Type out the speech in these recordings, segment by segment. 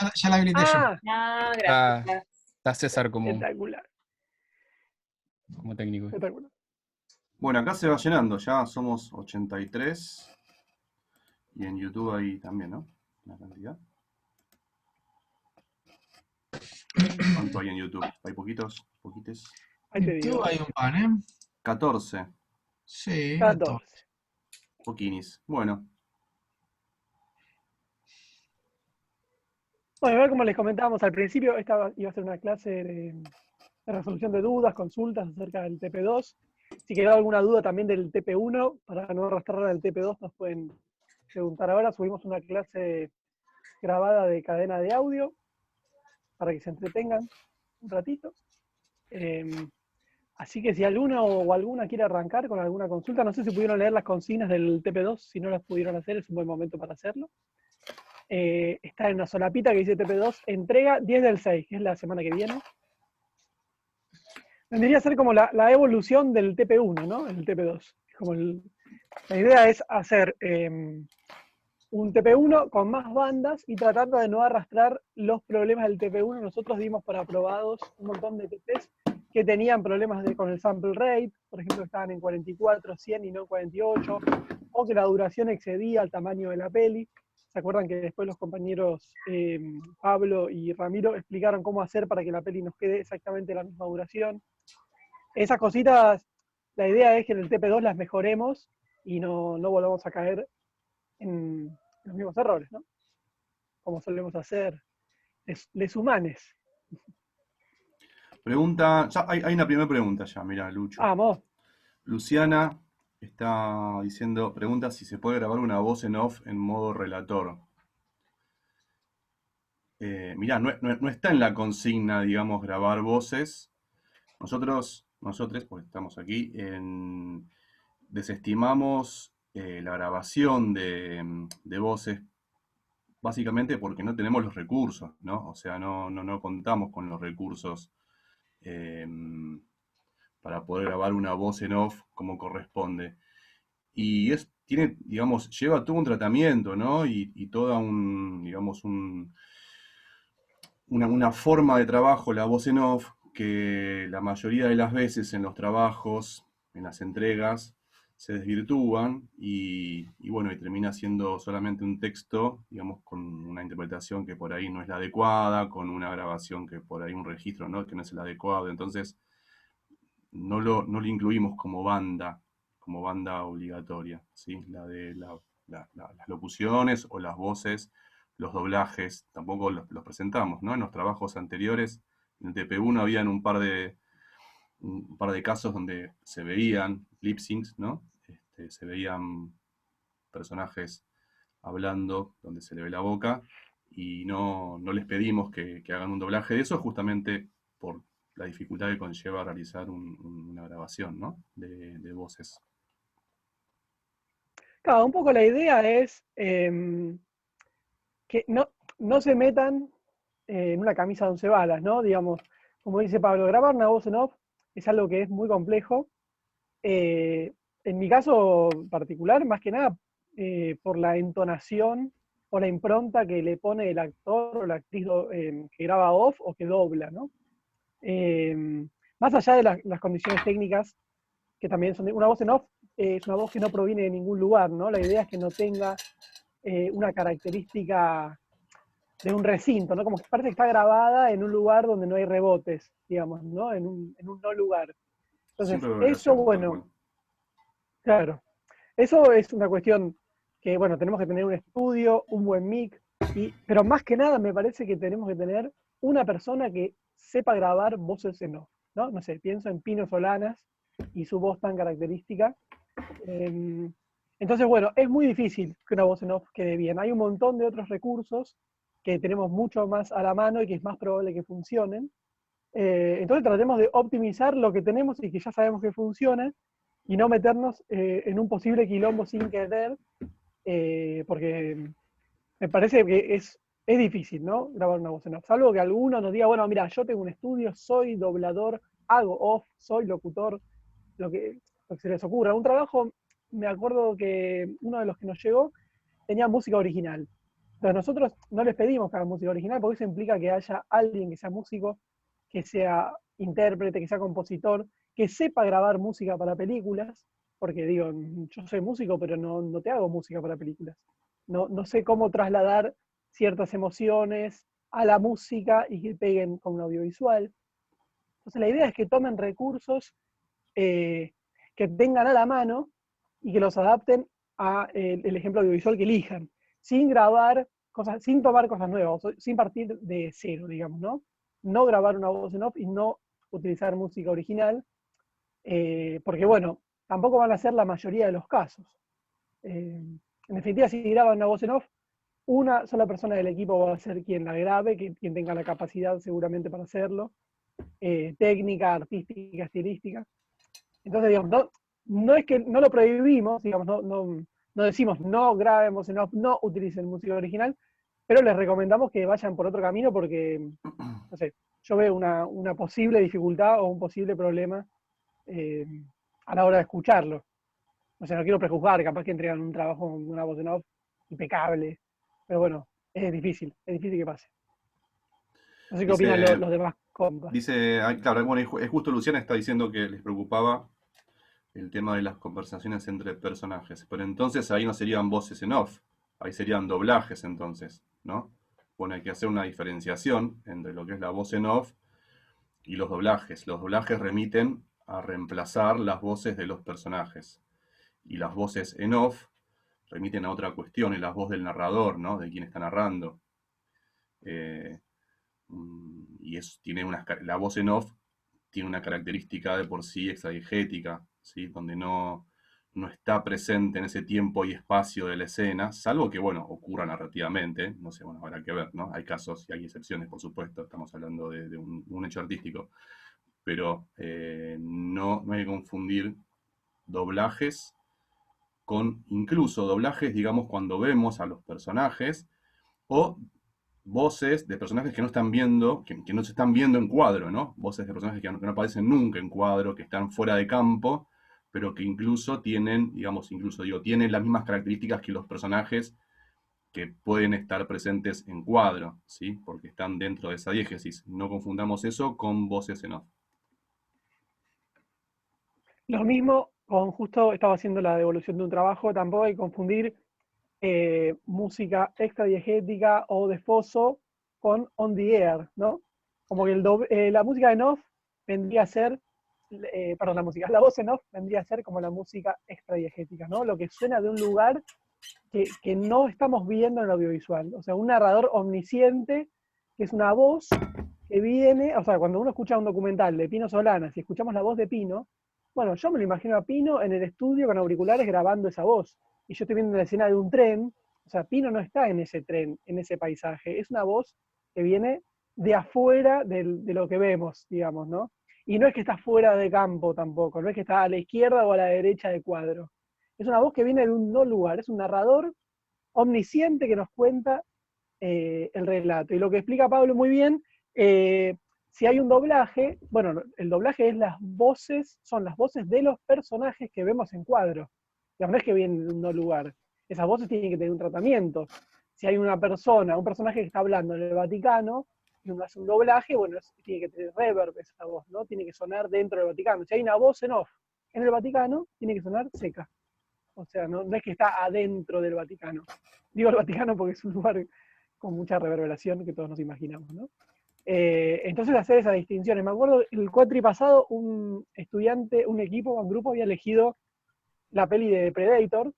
Ya la habilité yo. Ah, No, Está, gracias. está César espectacular, como técnico. espectacular. Bueno, acá se va llenando, ya somos 83. Y en YouTube ahí también, ¿no? La cantidad. ¿Cuánto hay en YouTube? ¿Hay poquitos? ¿Poquites? Ahí te En digo. YouTube hay un pan, ¿eh? 14. Sí, 14. Poquinis. Bueno, Bueno, a ver, como les comentábamos al principio, esta iba a ser una clase de resolución de dudas, consultas acerca del TP2. Si quedó alguna duda también del TP1, para no arrastrar al TP2, nos pueden preguntar ahora. Subimos una clase grabada de cadena de audio para que se entretengan un ratito. Así que si alguno o alguna quiere arrancar con alguna consulta, no sé si pudieron leer las consignas del TP2, si no las pudieron hacer, es un buen momento para hacerlo. Está en una solapita que dice TP2, entrega 10 del 6, que es la semana que viene. Vendría a ser como la evolución del TP1, ¿no? El TP2. Como la idea es hacer un TP1 con más bandas y tratando de no arrastrar los problemas del TP1. Nosotros dimos por aprobados un montón de TPs que tenían problemas con el sample rate, por ejemplo, estaban en 44, 100 y no 48, o que la duración excedía el tamaño de la peli. ¿Se acuerdan que después los compañeros Pablo y Ramiro explicaron cómo hacer para que la peli nos quede exactamente la misma duración? Esas cositas, la idea es que en el TP2 las mejoremos y no volvamos a caer en los mismos errores, ¿no? Como solemos hacer les humanes. pregunta. Ya hay una primera pregunta ya, mira, Lucho. Vamos. Luciana está diciendo, pregunta si se puede grabar una voz en off en modo relator. Mirá, no está en la consigna, digamos, grabar voces. Nosotros, porque estamos aquí, desestimamos la grabación de voces básicamente porque no tenemos los recursos, ¿no? O sea, no contamos con los recursos eh, para poder grabar una voz en off como corresponde. Y tiene, digamos, lleva todo un tratamiento, ¿no? Y toda digamos, una forma de trabajo, la voz en off, que la mayoría de las veces en los trabajos, en las entregas, se desvirtúan y bueno, y termina siendo solamente un texto, digamos, con una interpretación que por ahí no es la adecuada, con una grabación que por ahí un registro, ¿no? Que no es el adecuado. Entonces, no lo incluimos como banda obligatoria, ¿sí? Las locuciones o las voces, los doblajes, tampoco los presentamos, ¿no? En los trabajos anteriores, en el TP1 habían un par de casos donde se veían lip syncs, ¿no? Se veían personajes hablando donde se le ve la boca y no les pedimos que hagan un doblaje de eso justamente por la dificultad que conlleva realizar una grabación, ¿no? de voces. Claro, un poco la idea es que no se metan en una camisa de 11 balas, ¿no? Digamos, como dice Pablo, grabar una voz en off es algo que es muy complejo. En mi caso particular, más que nada, por la entonación o la impronta que le pone el actor o la actriz que graba off o que dobla, ¿no? Más allá de las condiciones técnicas, que también son una voz en off, es una voz que no proviene de ningún lugar, ¿no? La idea es que no tenga una característica de un recinto, ¿no? Como que parece que está grabada en un lugar donde no hay rebotes, digamos, ¿no? En un no lugar. Entonces, Sin eso, reverberación, tal cual. bueno, claro, eso es una cuestión que, bueno, tenemos que tener un estudio, un buen mic, pero más que nada me parece que tenemos que tener una persona que sepa grabar voces en off, ¿no? No sé, pienso en Pino Solanas y su voz tan característica. Entonces, bueno, es muy difícil que una voz en off quede bien. Hay un montón de otros recursos que tenemos mucho más a la mano y que es más probable que funcionen. Entonces tratemos de optimizar lo que tenemos y que ya sabemos que funciona y no meternos en un posible quilombo sin querer, porque me parece que es difícil, ¿no? Grabar una voz en off. Salvo que alguno nos diga, bueno, mira, yo tengo un estudio, soy doblador, hago off, soy locutor, lo que se les ocurra. Un trabajo, me acuerdo que uno de los que nos llegó tenía música original. Entonces nosotros no les pedimos que hagan música original porque eso implica que haya alguien que sea músico, que sea intérprete, que sea compositor, que sepa grabar música para películas, porque digo, yo soy músico, pero no te hago música para películas. No sé cómo trasladar ciertas emociones a la música y que peguen con un audiovisual. Entonces la idea es que tomen recursos que tengan a la mano y que los adapten a el ejemplo audiovisual que elijan, sin grabar cosas, sin tomar cosas nuevas, sin partir de cero, digamos, ¿no? No grabar una voz en off y no utilizar música original, porque bueno, tampoco van a ser la mayoría de los casos. En definitiva, si graban una voz en off, una sola persona del equipo va a ser quien la grabe, quien tenga la capacidad seguramente para hacerlo, técnica, artística, estilística. Entonces, digamos, no es que no lo prohibimos, digamos, no decimos no graben voz en off, no utilicen música original, pero les recomendamos que vayan por otro camino porque, no sé, yo veo una posible dificultad o un posible problema eh, a la hora de escucharlo. O sea, no quiero prejuzgar, capaz que entregan un trabajo con una voz en off impecable, pero bueno, es difícil que pase. No sé qué opinan Dice, los demás compas. claro, bueno, es justo Luciana está diciendo que les preocupaba el tema de las conversaciones entre personajes, pero entonces ahí no serían voces en off, ahí serían doblajes entonces, ¿no? Bueno, hay que hacer una diferenciación entre lo que es la voz en off y los doblajes. Los doblajes remiten a reemplazar las voces de los personajes y las voces en off remiten a otra cuestión, es la voz del narrador, ¿no? De quien está narrando. Eh, y la voz en off tiene una característica de por sí exadigética, ¿sí? Donde no está presente en ese tiempo y espacio de la escena, salvo que, bueno, ocurra narrativamente, no sé, bueno, habrá que ver, ¿no? Hay casos y hay excepciones, por supuesto, estamos hablando de un hecho artístico, pero no hay que confundir doblajes con incluso doblajes, digamos, cuando vemos a los personajes o voces de personajes que no están viendo, que no se están viendo en cuadro, ¿no? Voces de personajes que no aparecen nunca en cuadro, que están fuera de campo, pero que incluso tienen, digamos, tienen las mismas características que los personajes que pueden estar presentes en cuadro, ¿sí? Porque están dentro de esa diégesis. No confundamos eso con voces en off. Lo mismo con justo estaba haciendo la devolución de un trabajo, tampoco hay que confundir música extradiegética o de foso con on the air, ¿no? Como que la música en off vendría a ser, perdón, la voz en off vendría a ser como la música extradiegética, ¿no? Lo que suena de un lugar que no estamos viendo en el audiovisual. O sea, un narrador omnisciente, que es una voz que viene, o sea, cuando uno escucha un documental de Pino Solanas, si escuchamos la voz de Pino, bueno, yo me lo imagino a Pino en el estudio con auriculares grabando esa voz. Y yo estoy viendo la escena de un tren, o sea, Pino no está en ese tren, en ese paisaje. Es una voz que viene de afuera de lo que vemos, digamos, ¿no? Y no es que está fuera de campo tampoco, no es que está a la izquierda o a la derecha del cuadro. Es una voz que viene de un no lugar, es un narrador omnisciente que nos cuenta el relato. Y lo que explica Pablo muy bien, si hay un doblaje, bueno, el doblaje es son las voces de los personajes que vemos en cuadro. No es que vienen de un no lugar. Esas voces tienen que tener un tratamiento. Si hay un personaje que está hablando en el Vaticano, y uno hace un doblaje, bueno, tiene que tener reverb esa voz, ¿no? Tiene que sonar dentro del Vaticano. Si hay una voz en off en el Vaticano, tiene que sonar seca. O sea, no es que está adentro del Vaticano. Digo el Vaticano porque es un lugar con mucha reverberación que todos nos imaginamos, ¿no? Entonces hacer esas distinciones. Me acuerdo el cuatri pasado, un estudiante, un equipo, un grupo había elegido la peli de Predator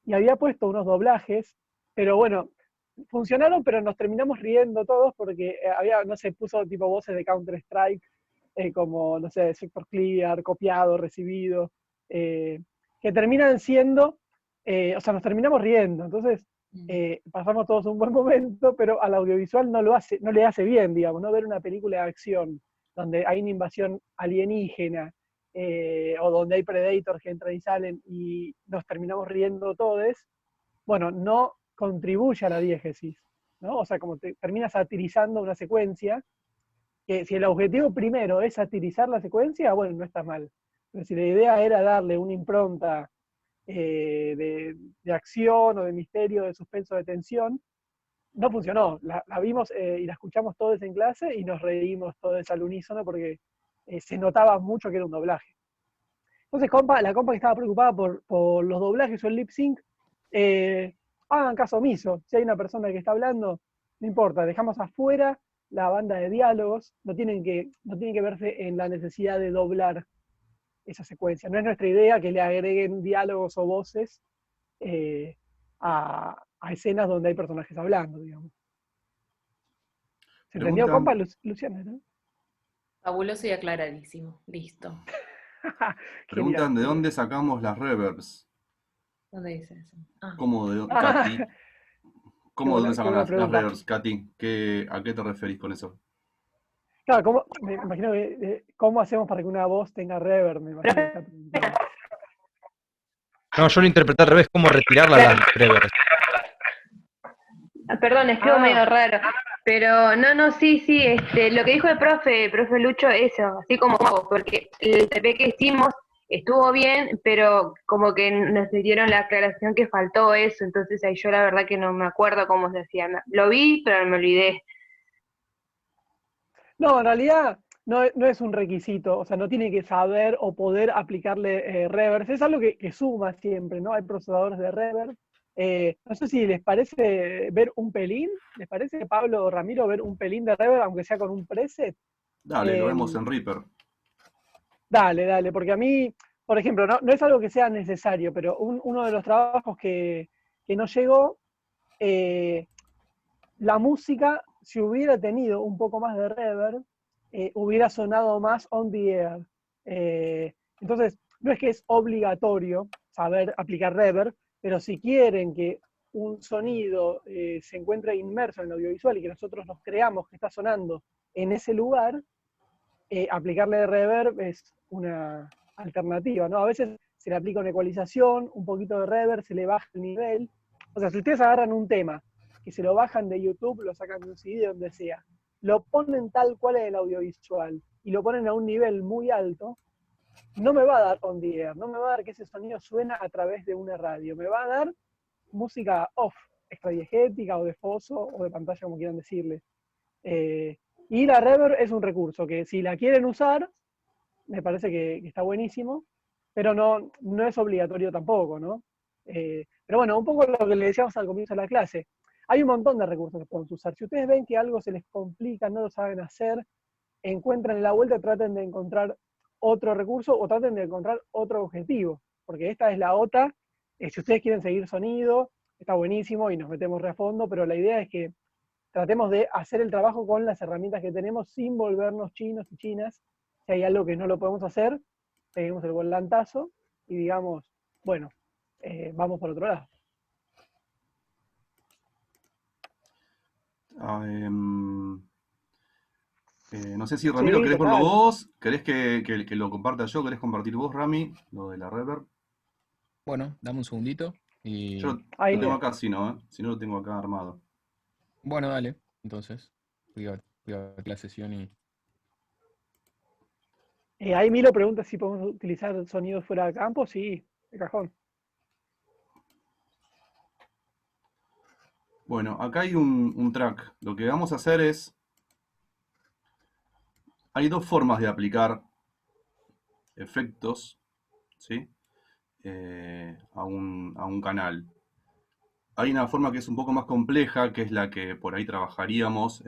y había puesto unos doblajes, pero bueno, funcionaron, pero nos terminamos riendo todos porque había, no sé, puso tipo voces de Counter-Strike, como, no sé, Sector Clear, copiado, recibido, que terminan siendo, o sea, nos terminamos riendo. Entonces, pasamos todos un buen momento, pero al audiovisual no le hace bien, digamos, ¿no? Ver una película de acción donde hay una invasión alienígena, o donde hay Predators que entran y salen y nos terminamos riendo todos, bueno, no contribuye a la diégesis, ¿no? O sea, como termina satirizando una secuencia, que si el objetivo primero es satirizar la secuencia, bueno, no está mal. Pero si la idea era darle una impronta de acción o de misterio, de suspenso, de tensión, no funcionó. La vimos y la escuchamos todos en clase y nos reímos todos al unísono porque se notaba mucho que era un doblaje. Entonces, la compa que estaba preocupada por los doblajes o el lip sync, hagan caso omiso. Si hay una persona que está hablando, no importa, dejamos afuera la banda de diálogos, no tienen que verse en la necesidad de doblar esa secuencia. No es nuestra idea que le agreguen diálogos o voces a escenas donde hay personajes hablando, digamos. ¿Se entendió, compa, Luciana, no? Fabuloso y aclaradísimo. Listo. Preguntan de dónde sacamos las reverbs. ¿Dónde dice eso? ¿Cómo de Katy? ¿Cómo de dónde sacan las reverbs, Katy? ¿A qué te referís con eso? Claro, me imagino que ¿cómo hacemos para que una voz tenga reverb? Me imagino que está preguntando. No, yo lo interpreté al revés, cómo retirarla a las reverbs. Perdón, escribo medio raro. Pero no, sí, lo que dijo el profe Lucho, eso, así como porque el TP que hicimos estuvo bien, pero como que nos dieron la aclaración que faltó eso, entonces ahí yo la verdad que no me acuerdo cómo se hacía. Lo vi, pero me olvidé. No, en realidad no es un requisito, o sea, no tiene que saber o poder aplicarle reverb, es algo que suma siempre, ¿no? Hay procesadores de reverb. No sé si les parece ver un pelín, ¿les parece, Pablo o Ramiro, ver un pelín de reverb, aunque sea con un preset? Dale, lo vemos en Reaper. Dale, porque a mí, por ejemplo, no es algo que sea necesario, pero uno de los trabajos que no llegó, la música, si hubiera tenido un poco más de reverb, hubiera sonado más on the air. Entonces, no es que es obligatorio saber aplicar reverb, pero si quieren que un sonido se encuentre inmerso en el audiovisual y que nosotros nos creamos que está sonando en ese lugar, aplicarle reverb es una alternativa, ¿no? A veces se le aplica una ecualización, un poquito de reverb, se le baja el nivel. O sea, si ustedes agarran un tema y se lo bajan de YouTube, lo sacan de un CD, donde sea, lo ponen tal cual en el audiovisual y lo ponen a un nivel muy alto, no me va a dar on the air, no me va a dar que ese sonido suena a través de una radio, me va a dar música off, extradiegética o de foso o de pantalla, como quieran decirle. Y la reverb es un recurso que si la quieren usar, me parece que está buenísimo, pero no es obligatorio tampoco, ¿no? Pero bueno, un poco lo que le decíamos al comienzo de la clase, hay un montón de recursos que podemos usar. Si ustedes ven que algo se les complica, no lo saben hacer, encuentren la vuelta, traten de encontrar otro recurso o traten de encontrar otro objetivo, porque esta es la OTA. Si ustedes quieren seguir sonido, está buenísimo y nos metemos re a fondo, pero la idea es que tratemos de hacer el trabajo con las herramientas que tenemos sin volvernos chinos y chinas. Si hay algo que no lo podemos hacer, peguemos el volantazo y digamos, bueno, vamos por otro lado. No sé si Ramiro, Sí, ¿querés total. verlo vos? ¿Querés que lo comparta yo? ¿Querés compartir vos, Rami, lo de la reverb? Bueno, dame un segundito y... Yo Ahí lo tengo le- acá, si no, si no lo tengo acá armado. Bueno, dale. Entonces, voy a ver la sesión y... ahí Milo pregunta si podemos utilizar sonidos fuera de campo. Sí, de cajón. Bueno, acá hay un track. Lo que vamos a hacer es... Hay dos formas de aplicar efectos, ¿sí? A un canal. Hay una forma que es un poco más compleja, que es la que por ahí trabajaríamos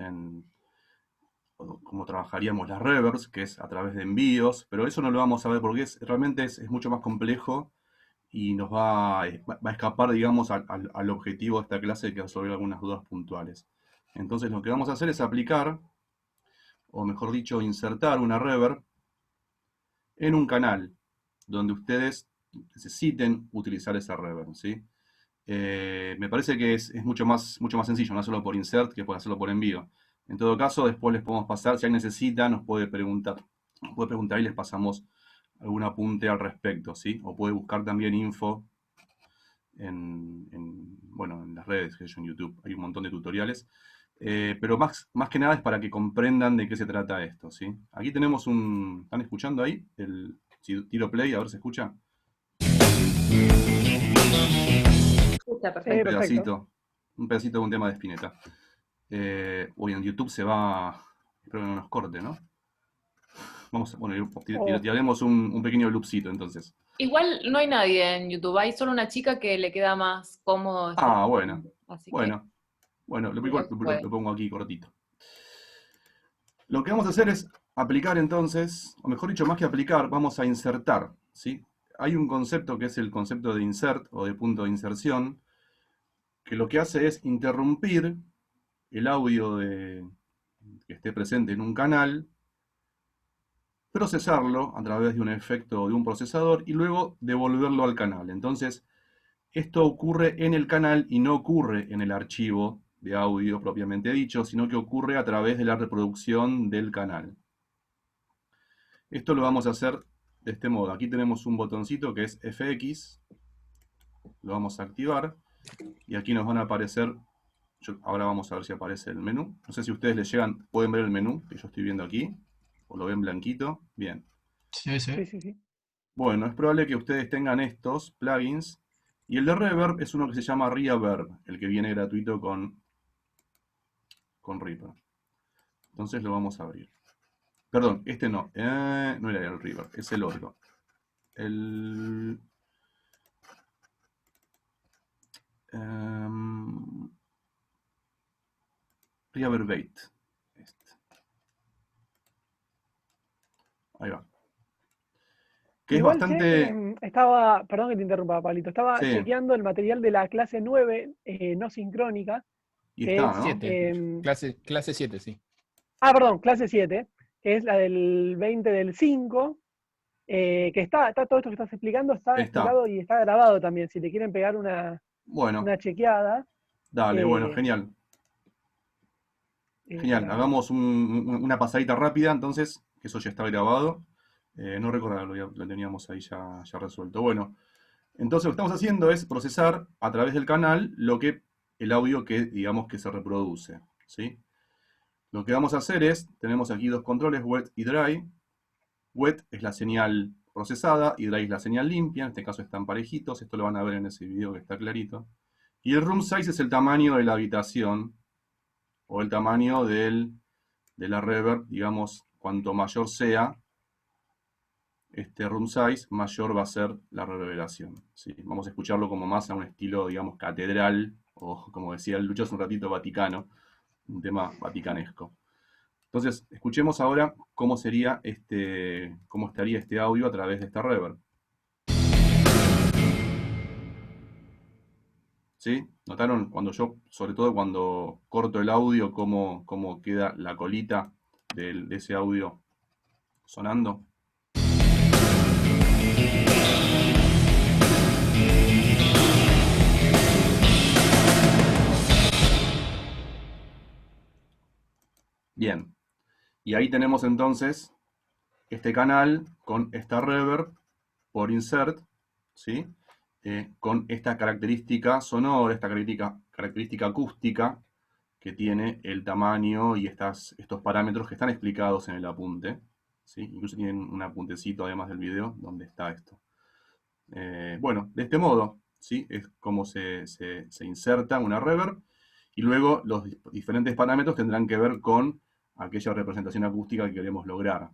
como trabajaríamos las reverbs, que es a través de envíos, pero eso no lo vamos a ver porque realmente es mucho más complejo y nos va a escapar, digamos, al objetivo de esta clase, que es resolver algunas dudas puntuales. Entonces lo que vamos a hacer es aplicar, o mejor dicho, insertar una reverb en un canal donde ustedes necesiten utilizar esa reverb, ¿sí? Me parece que es mucho más sencillo, no solo por insert, que por hacerlo por envío. En todo caso, después les podemos pasar, si alguien necesita, nos puede preguntar y les pasamos algún apunte al respecto, ¿sí? O puede buscar también info bueno, en las redes, que en YouTube hay un montón de tutoriales. Pero más que nada es para que comprendan de qué se trata esto, ¿sí? Aquí tenemos ¿están escuchando ahí? Si tiro play, a ver si se escucha. Escucha, Sí, perfecto. perfecto. Pedacito. un pedacito de un tema de Spinetta. Hoy en YouTube se va, espero que no nos corte, ¿no? Vamos, bueno, tiraremos un pequeño loopcito entonces. Igual no hay nadie en YouTube, hay solo una chica que le queda más cómodo. Ah, bueno. Así Bueno, lo puede. pongo aquí cortito. Lo que vamos a hacer es aplicar entonces, o mejor dicho, más que aplicar, vamos a insertar, ¿sí? Hay un concepto que es el concepto de insert o de punto de inserción, que lo que hace es interrumpir el audio que esté presente en un canal, procesarlo a través de un efecto de un procesador y luego devolverlo al canal. Entonces, esto ocurre en el canal y no ocurre en el archivo de audio propiamente dicho, sino que ocurre a través de la reproducción del canal. Esto lo vamos a hacer de este modo. Aquí tenemos un botoncito que es FX, lo vamos a activar y aquí nos van a aparecer, ahora vamos a ver si aparece el menú. No sé si ustedes les llegan, pueden ver el menú que yo estoy viendo aquí, o lo ven blanquito. Bien. Sí, sí. Sí. Bueno, es probable que ustedes tengan estos plugins. Y el de Reverb es uno que se llama Reverb, el que viene gratuito con Reaper. Entonces lo vamos a abrir. Perdón, este no. No era el Reverb, es el otro. El... Reverbate. Este. Ahí va. Que Igual, es bastante... estaba, perdón que te interrumpa, Pablito, estaba Sí. chequeando el material de la clase 9, no sincrónica. Y que está, es, ¿no? 7. Clase 7, sí. Perdón, clase 7, que es la del 20 del 5, que está todo esto que estás explicando, está explicado y está grabado también, si te quieren pegar una chequeada. Dale, bueno, genial. Genial, hagamos una pasadita rápida, entonces, que eso ya está grabado. No recordaba, lo teníamos ahí ya resuelto. Bueno, entonces lo que estamos haciendo es procesar a través del canal el audio que, digamos, que se reproduce, ¿sí? Lo que vamos a hacer es, tenemos aquí dos controles, wet y dry. Wet es la señal procesada y dry es la señal limpia, en este caso están parejitos, esto lo van a ver en ese video que está clarito. Y el room size es el tamaño de la habitación, o el tamaño de la reverb, digamos, cuanto mayor sea este room size, mayor va a ser la reverberación, ¿sí? Vamos a escucharlo como más a un estilo, digamos, catedral, o como decía el Lucho hace un ratito, vaticano, un tema vaticanesco. Entonces, escuchemos ahora cómo estaría este audio a través de esta reverb. ¿Sí? ¿Notaron cuando sobre todo cuando corto el audio, cómo queda la colita de ese audio sonando? Bien. Y ahí tenemos entonces este canal con esta reverb por insert, ¿sí? Con esta característica sonora, esta característica acústica que tiene el tamaño y estos parámetros que están explicados en el apunte, ¿sí? Incluso tienen un apuntecito además del video donde está esto. Bueno, de este modo, ¿sí? Es como se inserta una reverb y luego los diferentes parámetros tendrán que ver con aquella representación acústica que queremos lograr.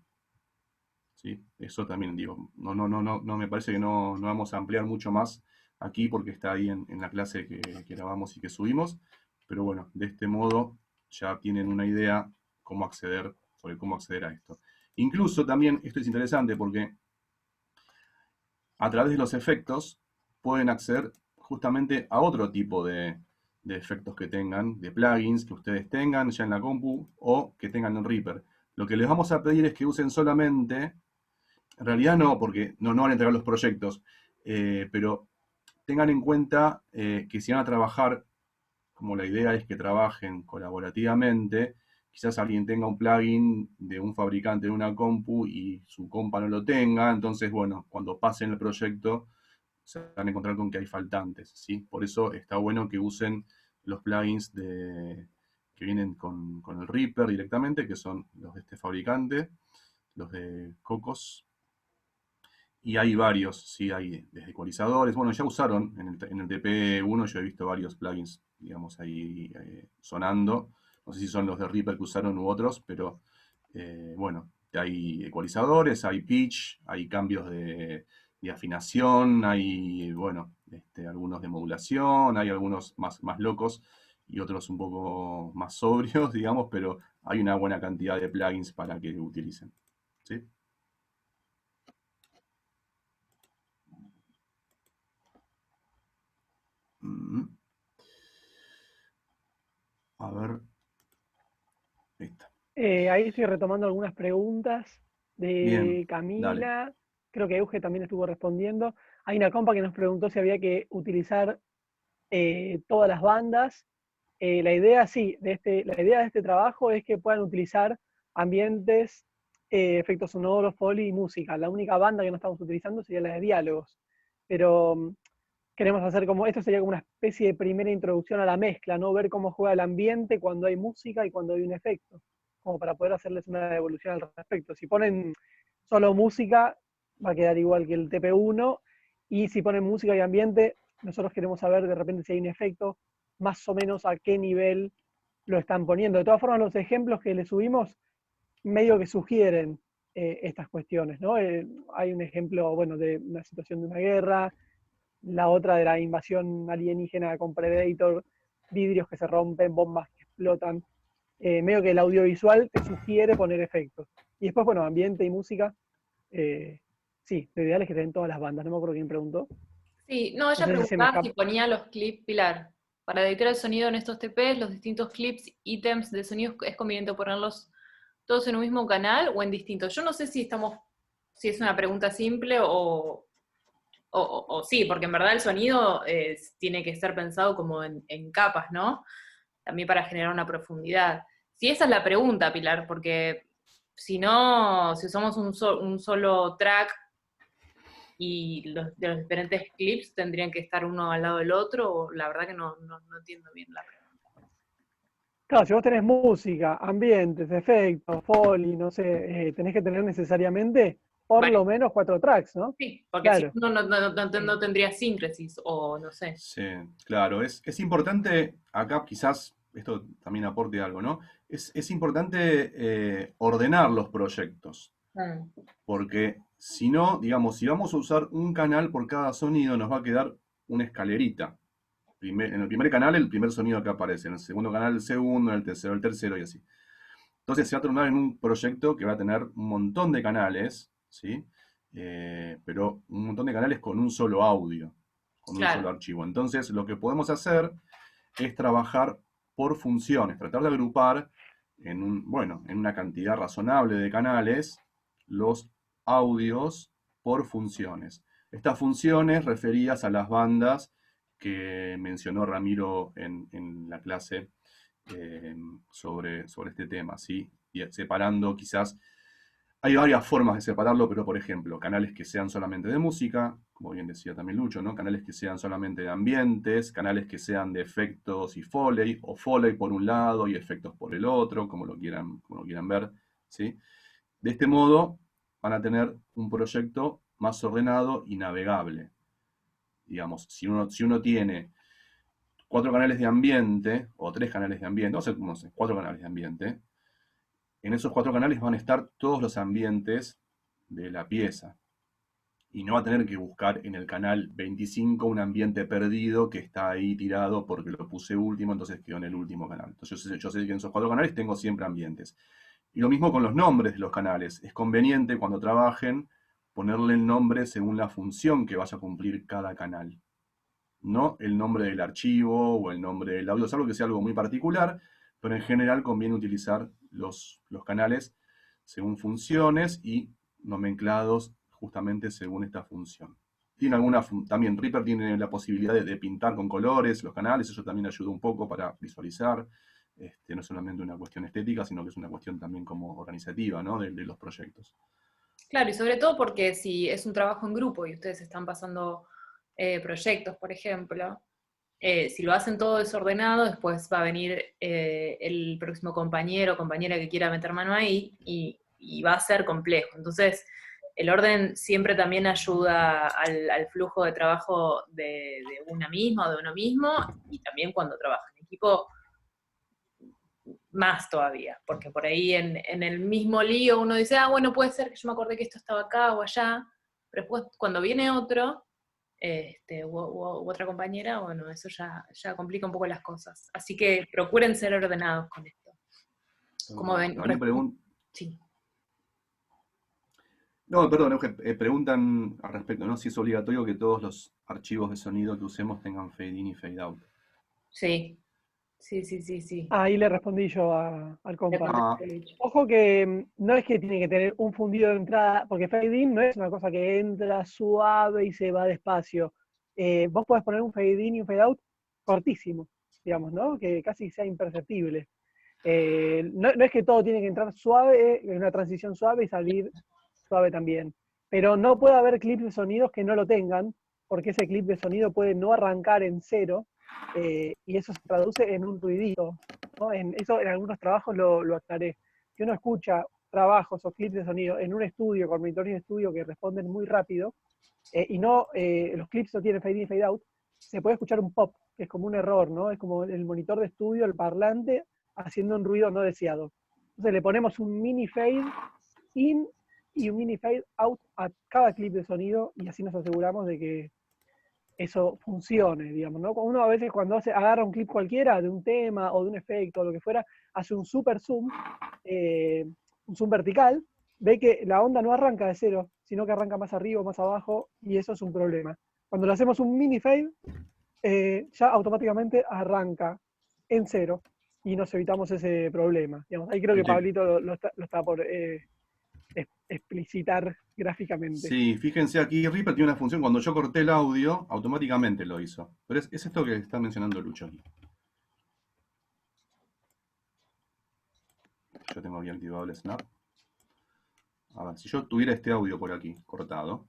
¿Sí? Eso también digo, no me parece que no vamos a ampliar mucho más aquí porque está ahí en la clase que grabamos y que subimos, pero bueno, de este modo ya tienen una idea sobre cómo acceder a esto. Incluso también, esto es interesante porque a través de los efectos pueden acceder justamente a otro tipo de efectos que tengan, de plugins que ustedes tengan ya en la compu o que tengan en Reaper. Lo que les vamos a pedir es que usen solamente, en realidad no, porque no van a entregar los proyectos, pero tengan en cuenta que si van a trabajar, como la idea es que trabajen colaborativamente, quizás alguien tenga un plugin de un fabricante de una compu y su compa no lo tenga, entonces, bueno, cuando pasen el proyecto se van a encontrar con que hay faltantes, ¿sí? Por eso está bueno que usen los plugins que vienen con el Reaper directamente, que son los de este fabricante, los de Cocos. Y hay varios, sí, hay desde ecualizadores. Bueno, ya usaron en el TP1, yo he visto varios plugins, digamos, ahí sonando. No sé si son los de Reaper que usaron u otros, pero bueno, hay ecualizadores, hay pitch, hay cambios de afinación, hay, bueno, algunos de modulación, hay algunos más locos y otros un poco más sobrios, digamos, pero hay una buena cantidad de plugins para que utilicen. ¿Sí? A ver. Ahí está. Ahí estoy retomando algunas preguntas Bien, de dale. Camila. Creo que Euge también estuvo respondiendo. Hay una compa que nos preguntó si había que utilizar todas las bandas. La idea, sí, la idea de este trabajo es que puedan utilizar ambientes, efectos sonoros, foley y música. La única banda que no estamos utilizando sería la de diálogos. Pero queremos hacer como, esto sería como una especie de primera introducción a la mezcla, ¿no? Ver cómo juega el ambiente cuando hay música y cuando hay un efecto, como para poder hacerles una evolución al respecto. Si ponen solo música, va a quedar igual que el TP1, y si ponen música y ambiente, nosotros queremos saber de repente si hay un efecto, más o menos a qué nivel lo están poniendo. De todas formas, los ejemplos que le subimos medio que sugieren estas cuestiones, ¿no? Hay un ejemplo, bueno, de una situación de una guerra, la otra de la invasión alienígena con Predator, vidrios que se rompen, bombas que explotan. Medio que el audiovisual te sugiere poner efectos. Y después, bueno, ambiente y música. Sí, lo ideal es que te den todas las bandas. No me acuerdo quién preguntó. Sí, no, ella No sé si se me preguntaba si escapa. ponía los clips, Pilar. Para editar el sonido en estos TPs, los distintos clips, ítems de sonido, ¿es conveniente ponerlos todos en un mismo canal o en distintos? Yo no sé si si es una pregunta simple o sí, porque en verdad el sonido tiene que ser pensado como en capas, ¿no? También para generar una profundidad. Si esa es la pregunta, Pilar, porque si no, si usamos un solo track y de los diferentes clips tendrían que estar uno al lado del otro, o la verdad que no entiendo bien la pregunta. Claro, si vos tenés música, ambientes, efectos, foley, no sé, tenés que tener necesariamente por Bueno, lo menos 4 tracks, ¿no? sí, porque si Claro. no tendría síncresis, o no sé. Sí, claro. Es importante, acá quizás esto también aporte algo, ¿no? Es importante ordenar los proyectos, Mm. porque si no, digamos, si vamos a usar un canal por cada sonido, nos va a quedar una escalerita. En el primer canal, el primer sonido que aparece, en el segundo canal, el segundo, en el tercero y así. Entonces se va a tornar en un proyecto que va a tener un montón de canales, ¿sí? Pero un montón de canales con un solo audio, con un solo Claro, archivo. Entonces lo que podemos hacer es trabajar por funciones, tratar de agrupar en una cantidad razonable de canales los audios por funciones. Estas funciones referidas a las bandas que mencionó Ramiro en la clase sobre este tema, ¿sí? Y separando quizás, hay varias formas de separarlo, pero por ejemplo, canales que sean solamente de música, como bien decía también Lucho, ¿no? Canales que sean solamente de ambientes, canales que sean de efectos y foley, o foley por un lado y efectos por el otro, como lo quieran ver, ¿sí? De este modo van a tener un proyecto más ordenado y navegable. Digamos, si uno tiene 4 canales de ambiente, o 3 canales de ambiente, no sé, 4 canales de ambiente, en esos 4 canales van a estar todos los ambientes de la pieza. Y no va a tener que buscar en el canal 25 un ambiente perdido que está ahí tirado porque lo puse último, entonces quedó en el último canal. Entonces yo sé que en esos 4 canales tengo siempre ambientes. Y lo mismo con los nombres de los canales. Es conveniente cuando trabajen ponerle el nombre según la función que vaya a cumplir cada canal. No el nombre del archivo o el nombre del audio, salvo que sea algo muy particular, pero en general conviene utilizar los canales según funciones y nomenclados justamente según esta función. Tiene también Reaper tiene la posibilidad de pintar con colores los canales, eso también ayuda un poco para visualizar, no solamente una cuestión estética, sino que es una cuestión también como organizativa, ¿no? de los proyectos. claro, y sobre todo porque si es un trabajo en grupo y ustedes están pasando proyectos, por ejemplo, si lo hacen todo desordenado, después va a venir el próximo compañero o compañera que quiera meter mano ahí y va a ser complejo. Entonces, el orden siempre también ayuda al flujo de trabajo de una misma o de uno mismo, y también cuando trabaja en equipo, más todavía, porque por ahí en el mismo lío uno dice, bueno, puede ser que yo me acordé que esto estaba acá o allá, pero después cuando viene otro, u otra compañera, bueno, eso ya complica un poco las cosas. Así que procuren ser ordenados con esto. Como ven, También sí. No, perdón, preguntan al respecto, ¿no? Si es obligatorio que todos los archivos de sonido que usemos tengan fade in y fade out. Sí, sí. Ahí le respondí yo al compa. Ah, Ojo que no es que tiene que tener un fundido de entrada, porque fade in no es una cosa que entra suave y se va despacio. Vos podés poner un fade in y un fade out cortísimo, digamos, ¿no? Que casi sea imperceptible. No es que todo tiene que entrar suave, en una transición suave y salir suave también. Pero no puede haber clips de sonidos que no lo tengan, porque ese clip de sonido puede no arrancar en cero, y eso se traduce en un ruidito, ¿no? Eso en algunos trabajos lo aclaré. Si uno escucha trabajos o clips de sonido en un estudio, con monitores de estudio que responden muy rápido, y no los clips no tienen fade in y fade out, se puede escuchar un pop, que es como un error, ¿no? Es como el monitor de estudio, el parlante, haciendo un ruido no deseado. Entonces le ponemos un mini fade in y un mini fade out a cada clip de sonido, y así nos aseguramos de que eso funcione, digamos, ¿no? Uno a veces cuando agarra un clip cualquiera de un tema o de un efecto o lo que fuera, hace un super zoom, un zoom vertical, ve que la onda no arranca de cero, sino que arranca más arriba o más abajo, y eso es un problema. Cuando le hacemos un mini fade, ya automáticamente arranca en cero, y nos evitamos ese problema. Digamos, ahí creo que Pablito lo está por explicitar gráficamente. Sí, fíjense aquí, Reaper tiene una función, cuando yo corté el audio, automáticamente lo hizo. Pero es esto que está mencionando Lucho aquí. Yo tengo aquí activado el Snap. A ver, si yo tuviera este audio por aquí, cortado,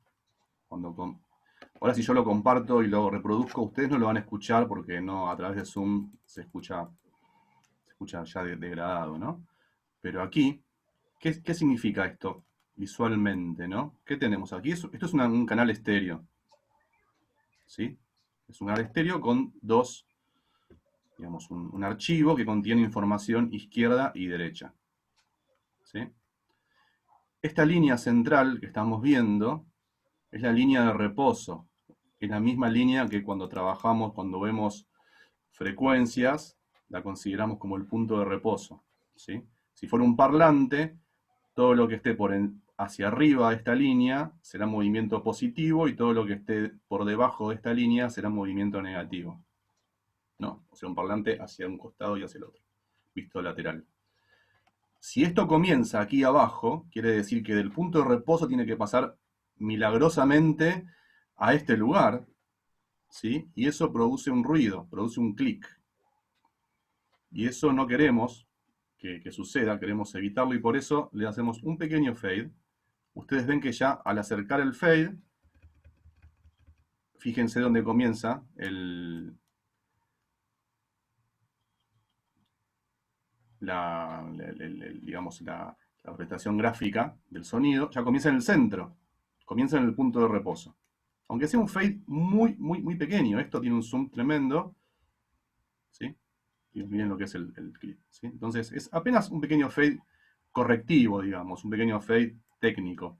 ahora si yo lo comparto y lo reproduzco, ustedes no lo van a escuchar porque no, a través de Zoom se escucha ya degradado, ¿no? Pero aquí, ¿qué significa esto visualmente, ¿no? ¿Qué tenemos aquí? Esto es un canal estéreo, ¿sí? Es un canal estéreo con dos, digamos, un archivo que contiene información izquierda y derecha, ¿sí? Esta línea central que estamos viendo es la línea de reposo. Es la misma línea que cuando trabajamos, cuando vemos frecuencias, la consideramos como el punto de reposo, ¿sí? Si fuera un parlante, todo lo que esté hacia arriba de esta línea será movimiento positivo, y todo lo que esté por debajo de esta línea será movimiento negativo. No, o sea, un parlante hacia un costado y hacia el otro, visto lateral. Si esto comienza aquí abajo, quiere decir que del punto de reposo tiene que pasar milagrosamente a este lugar, ¿sí? Y eso produce un ruido, produce un clic. Y eso no queremos que suceda, queremos evitarlo, y por eso le hacemos un pequeño fade. Ustedes ven que ya al acercar el fade, fíjense dónde comienza digamos, la representación gráfica del sonido, ya comienza en el centro, comienza en el punto de reposo. Aunque sea un fade muy pequeño, esto tiene un zoom tremendo, ¿sí? Y miren lo que es el clip, ¿sí? Entonces es apenas un pequeño fade correctivo, digamos, un pequeño fade técnico.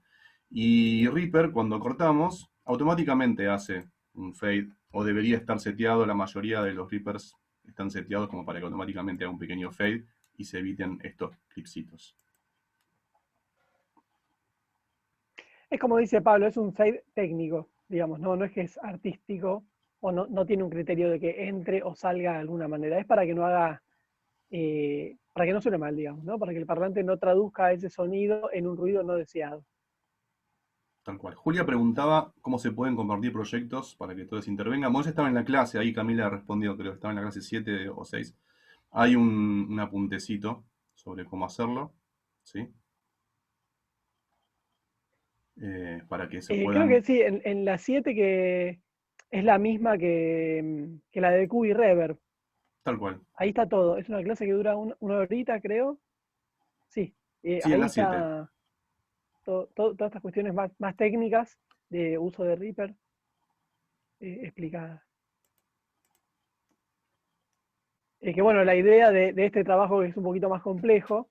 Y Reaper, cuando cortamos, automáticamente hace un fade, o debería estar seteado, la mayoría de los Reapers están seteados como para que automáticamente haga un pequeño fade y se eviten estos clipsitos. Es como dice Pablo, es un fade técnico, digamos, no es que es artístico, o no tiene un criterio de que entre o salga de alguna manera. Es para que no haga, para que no suene mal, digamos, ¿no? Para que el parlante no traduzca ese sonido en un ruido no deseado. Tal cual. Julia preguntaba cómo se pueden compartir proyectos para que todos intervengan. Vos estaba en la clase, ahí Camila respondió, creo que estaba en la clase 7 o 6. Hay un apuntecito sobre cómo hacerlo, ¿sí? Para que se puedan... Creo que sí, en la 7, que es la misma que la de Q y Reverb. Tal cual. Ahí está todo. Es una clase que dura una horita, creo. Sí, Sí, ahí en la está. todas estas cuestiones más técnicas de uso de Reaper explicadas. Que bueno, la idea de este trabajo que es un poquito más complejo,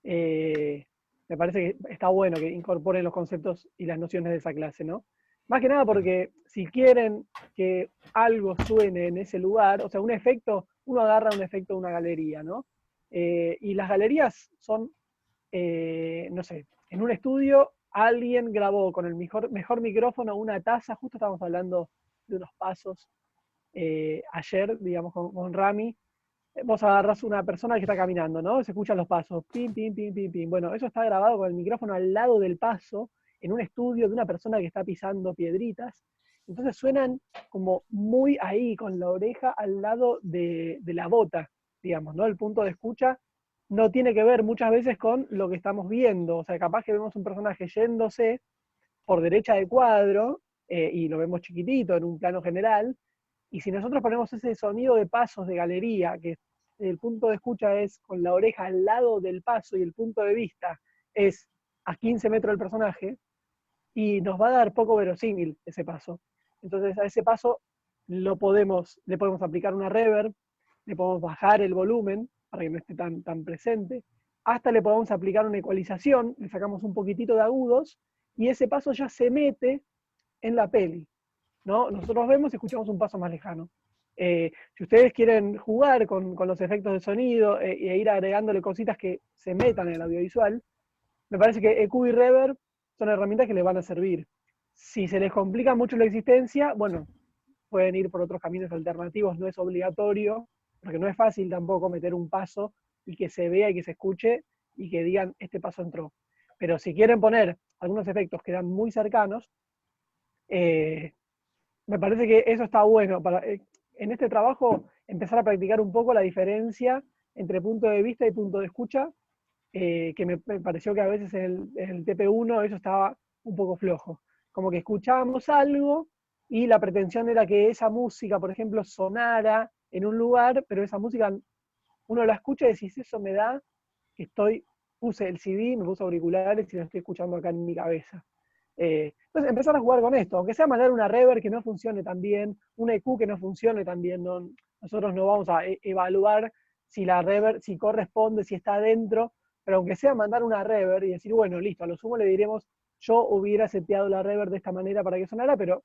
me parece que está bueno que incorporen los conceptos y las nociones de esa clase, ¿no? Más que nada porque si quieren que algo suene en ese lugar, o sea, un efecto, uno agarra un efecto de una galería, ¿no? Y las galerías son, no sé, en un estudio alguien grabó con el mejor micrófono una taza, justo estábamos hablando de unos pasos ayer, digamos, con Rami. Vos agarrás una persona que está caminando, ¿no? Se escuchan los pasos, pim, pim, pim, pim, pim. Bueno, eso está grabado con el micrófono al lado del paso, en un estudio de una persona que está pisando piedritas. Entonces suenan como muy ahí, con la oreja al lado de la bota, digamos, ¿no? El punto de escucha no tiene que ver muchas veces con lo que estamos viendo. O sea, capaz que vemos un personaje yéndose por derecha del cuadro, y lo vemos chiquitito en un plano general, y si nosotros ponemos ese sonido de pasos de galería, que el punto de escucha es con la oreja al lado del paso y el punto de vista es a 15 metros del personaje, y nos va a dar poco verosímil ese paso. Entonces a ese paso le podemos aplicar una reverb, le podemos bajar el volumen para que no esté tan presente, hasta le podemos aplicar una ecualización, le sacamos un poquitito de agudos, y ese paso ya se mete en la peli, ¿no? Nosotros vemos y escuchamos un paso más lejano. Si ustedes quieren jugar con los efectos de sonido e ir agregándole cositas que se metan en el audiovisual, me parece que EQ y Reverb son herramientas que les van a servir. Si se les complica mucho la existencia, bueno, pueden ir por otros caminos alternativos, no es obligatorio, porque no es fácil tampoco meter un paso y que se vea y que se escuche y que digan, este paso entró. Pero si quieren poner algunos efectos que eran muy cercanos, me parece que eso está bueno para en este trabajo empezar a practicar un poco la diferencia entre punto de vista y punto de escucha, que me pareció que a veces en el TP1 eso estaba un poco flojo. Como que escuchábamos algo y la pretensión era que esa música, por ejemplo, sonara en un lugar, pero esa música uno la escucha y decís, eso me da que puse el CD, me puse auriculares y lo estoy escuchando acá en mi cabeza. Entonces empezar a jugar con esto, aunque sea mandar una reverb que no funcione tan bien, un EQ que no funcione tan bien, nosotros no vamos a evaluar si la reverb, si corresponde, si está adentro, pero aunque sea mandar una reverb y decir, bueno, listo, a lo sumo le diremos, yo hubiera seteado la reverb de esta manera para que sonara, pero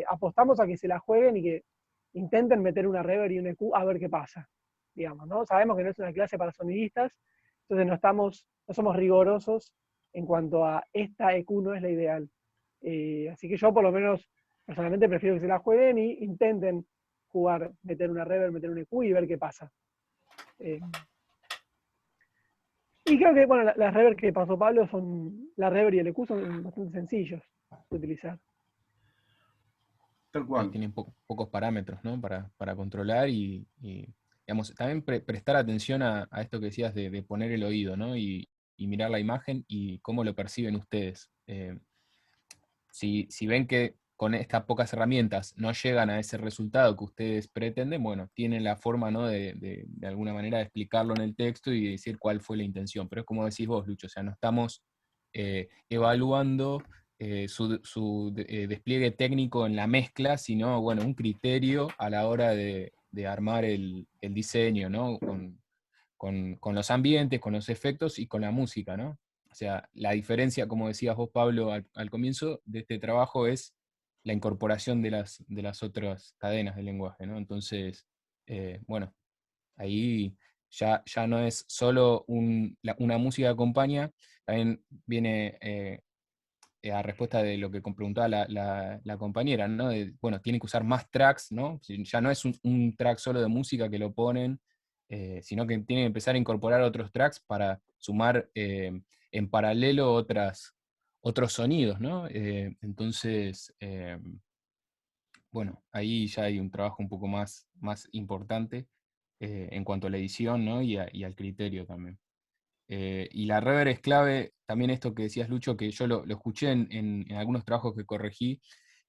apostamos a que se la jueguen y que intenten meter una reverb y un EQ a ver qué pasa, digamos, ¿no? Sabemos que no es una clase para sonidistas, entonces no somos rigurosos en cuanto a esta EQ no es la ideal. Así que yo por lo menos personalmente prefiero que se la jueguen y intenten jugar, meter una reverb, meter un EQ y ver qué pasa. Y creo que, bueno, las reverb que pasó Pablo la reverb y el EQ son bastante sencillos de utilizar. Tal cual. Tienen pocos parámetros, ¿no? Para controlar y digamos, también prestar atención a esto que decías de poner el oído, ¿no? Y mirar la imagen y cómo lo perciben ustedes. Si ven que con estas pocas herramientas no llegan a ese resultado que ustedes pretenden, bueno, tienen la forma, ¿no? de alguna manera de explicarlo en el texto y decir cuál fue la intención. Pero es como decís vos, Lucho, o sea, no estamos evaluando su despliegue técnico en la mezcla, sino, bueno, un criterio a la hora de armar el diseño, ¿no? Con los ambientes, con los efectos y con la música, ¿no? O sea, la diferencia, como decías vos, Pablo, al comienzo de este trabajo es la incorporación de las otras cadenas del lenguaje, ¿no? Entonces, bueno, ahí ya no es solo una música que acompaña, también viene a respuesta de lo que preguntaba la compañera, ¿no? Bueno, tiene que usar más tracks, ¿no? Ya no es un track solo de música que lo ponen, sino que tiene que empezar a incorporar otros tracks para sumar en paralelo otros sonidos, ¿no? Entonces, bueno, ahí ya hay un trabajo un poco más importante en cuanto a la edición, ¿no? y al criterio también. Y la reverb es clave, también esto que decías, Lucho, que yo lo escuché en algunos trabajos que corregí,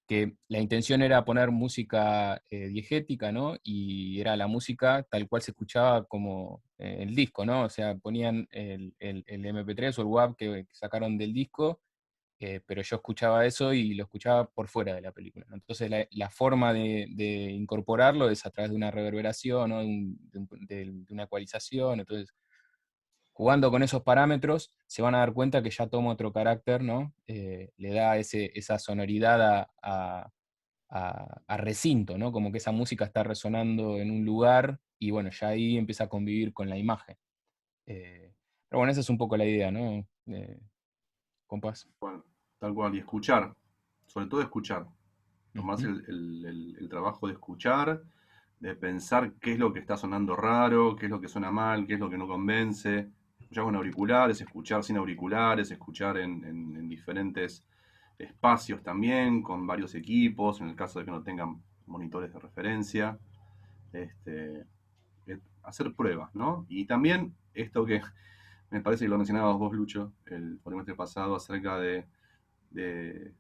que la intención era poner música diegética, ¿no? Y era la música tal cual se escuchaba como el disco, ¿no? O sea, ponían el MP3 o el WAV que sacaron del disco, pero yo escuchaba eso y lo escuchaba por fuera de la película, ¿no? Entonces la forma de incorporarlo es a través de una reverberación, ¿no? De una ecualización. Entonces, jugando con esos parámetros, se van a dar cuenta que ya toma otro carácter, ¿no? Le da esa sonoridad a recinto, ¿no? Como que esa música está resonando en un lugar y bueno, ya ahí empieza a convivir con la imagen. Pero bueno, esa es un poco la idea, ¿no? Compás. Bueno, tal cual, y escuchar, sobre todo escuchar, tomarse Ujú. el trabajo de escuchar, de pensar qué es lo que está sonando raro, qué es lo que suena mal, qué es lo que no convence, escuchar con auriculares, escuchar sin auriculares, escuchar en diferentes espacios también, con varios equipos, en el caso de que no tengan monitores de referencia, este, hacer pruebas, ¿no? Y también esto que me parece que lo mencionabas vos, Lucho, el cuatrimestre pasado, acerca de, de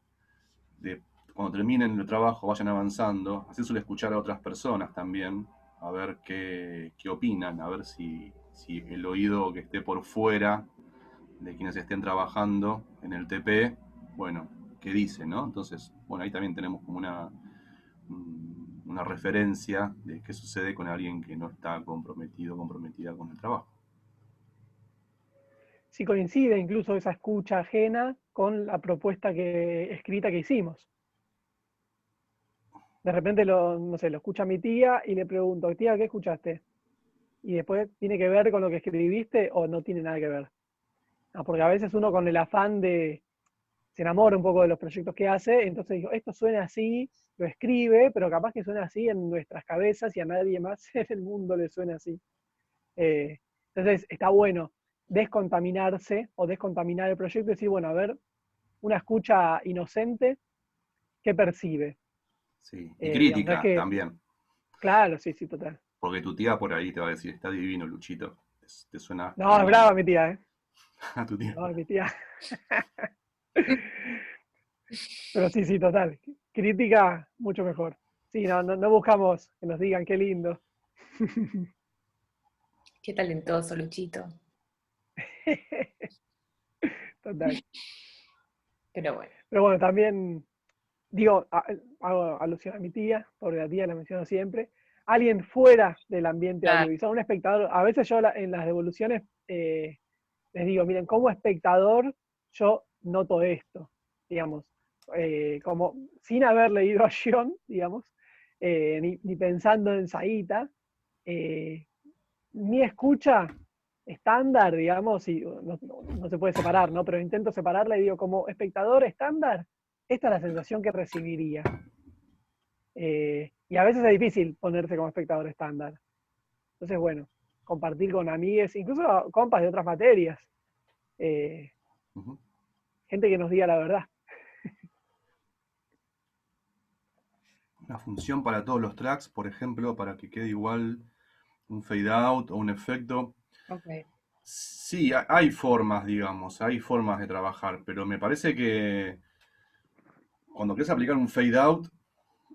cuando terminen el trabajo, vayan avanzando, hacérselo escuchar a otras personas también, a ver qué opinan, a ver si el oído que esté por fuera de quienes estén trabajando en el TP, bueno, qué dice, ¿no? Entonces, bueno, ahí también tenemos como una referencia de qué sucede con alguien que no está comprometido, comprometida con el trabajo. Si coincide incluso esa escucha ajena con la propuesta escrita que hicimos. De repente no sé, lo escucha mi tía y le pregunto, tía, ¿qué escuchaste? Y después tiene que ver con lo que escribiste o no tiene nada que ver. Porque a veces uno con el afán se enamora un poco de los proyectos que hace, entonces digo, esto suena así, lo escribe, pero capaz que suena así en nuestras cabezas y a nadie más en el mundo le suena así. Entonces está bueno descontaminarse o descontaminar el proyecto y decir, bueno, a ver, una escucha inocente, ¿qué percibe? Sí, y Digamos, no es crítica que, también, claro, sí, sí, total. porque tu tía por ahí te va a decir, está divino, Luchito, te suena No, es genial. brava mi tía, ¿eh? A tu tía. No, mi tía. Pero sí, sí, total. Crítica, mucho mejor. Sí, no buscamos que nos digan qué lindo. Qué talentoso, Luchito. Total. Pero bueno. Pero bueno, también digo, hago alusión a mi tía, porque la tía la menciono siempre. Alguien fuera del ambiente Claro. audiovisual, un espectador. A veces yo en las devoluciones les digo, miren, como espectador yo noto esto, digamos, como sin haber leído a Gion, digamos, ni pensando en Saíta, mi escucha estándar, digamos, y no se puede separar, ¿no? Pero intento separarla y digo, como espectador estándar, esta es la sensación que recibiría. Y a veces es difícil ponerse como espectador estándar. Entonces, bueno, compartir con amigues, incluso compas de otras materias, Ujú. gente que nos diga la verdad. Una función para todos los tracks, por ejemplo, para que quede igual un fade out o un efecto. Ok. Sí, hay formas, digamos, hay formas de trabajar, pero me parece que cuando quieres aplicar un fade out,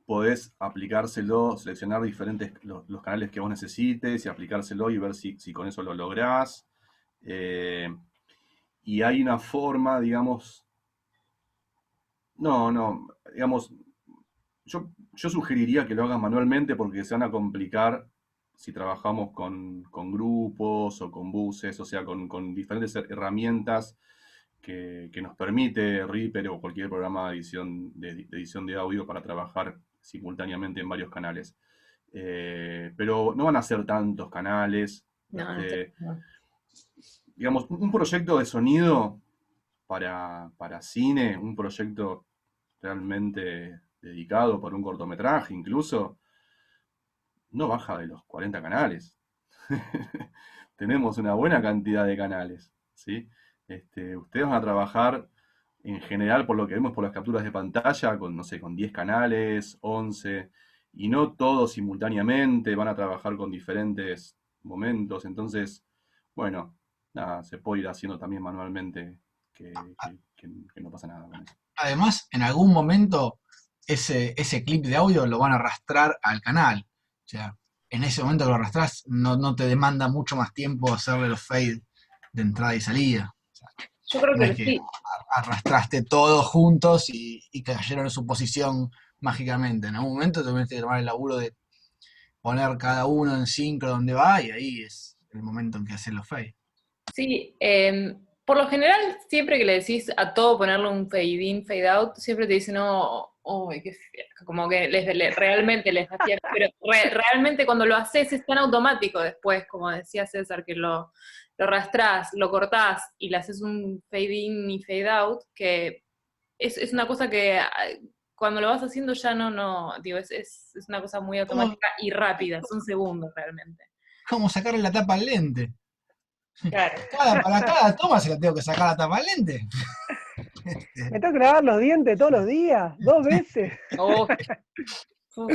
podés aplicárselo, seleccionar diferentes los canales que vos necesites y aplicárselo y ver si con eso lo lográs. Eh, y hay una forma, digamos, no, digamos, yo sugeriría que lo hagan manualmente porque se van a complicar si trabajamos con grupos o con buses, o sea, con diferentes herramientas que nos permite Reaper o cualquier programa de edición de audio para trabajar simultáneamente en varios canales. Pero no van a ser tantos canales. No, no. Digamos, un proyecto de sonido para cine, un proyecto realmente dedicado por un cortometraje incluso, no baja de los 40 canales. Tenemos una buena cantidad de canales, ¿sí? Ustedes van a trabajar en general, por lo que vemos por las capturas de pantalla, con, no sé, con 10 canales, 11, y no todos simultáneamente, van a trabajar con diferentes momentos, entonces, bueno, nada, se puede ir haciendo también manualmente, que no pasa nada con eso. Además, en algún momento ese clip de audio lo van a arrastrar al canal. O sea, en ese momento que lo arrastras, no te demanda mucho más tiempo hacerle los fades de entrada y salida. O sea, Yo creo no que es que sí. arrastraste todos juntos y cayeron en su posición mágicamente. En algún momento tuviste que tomar el laburo de poner cada uno en sincro donde va, y ahí es el momento en que haces los fades. Sí, por lo general, siempre que le decís a todo ponerle un fade in, fade out, siempre te dicen, no, uy, qué fiaca, como que realmente les da fiaca, pero realmente cuando lo haces es tan automático después, como decía César, que lo arrastrás, lo cortás y le haces un fade in y fade out, que es una cosa que cuando lo vas haciendo ya digo, es una cosa muy ¿Cómo, automática y rápida, son segundos realmente. cómo sacarle la tapa al lente? Claro. Para cada toma se la tengo que sacar la tapa al lente. Me tengo que lavar los dientes todos los días, 2 veces. Oh, uf.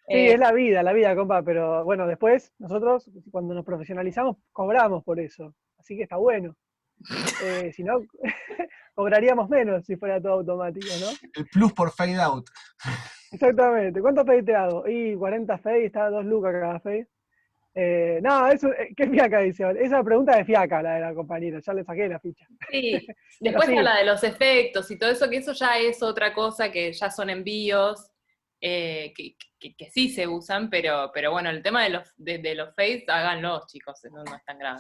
Sí, es la vida, compa, pero bueno, después nosotros cuando nos profesionalizamos cobramos por eso, así que está bueno. Si no, cobraríamos menos si fuera todo automático, ¿no? El plus por fade out. Exactamente. ¿Cuántos fades te hago? Y 40 fades, está 2 lucas cada fade. No, eso, ¿qué fiaca dice? Esa pregunta de fiaca, la de la compañera, ya le saqué la ficha. Sí, Pero después sí, habla de los efectos y todo eso, que eso ya es otra cosa, que ya son envíos, que sí se usan, pero bueno, el tema de los fades, háganlos, chicos, no es tan grave.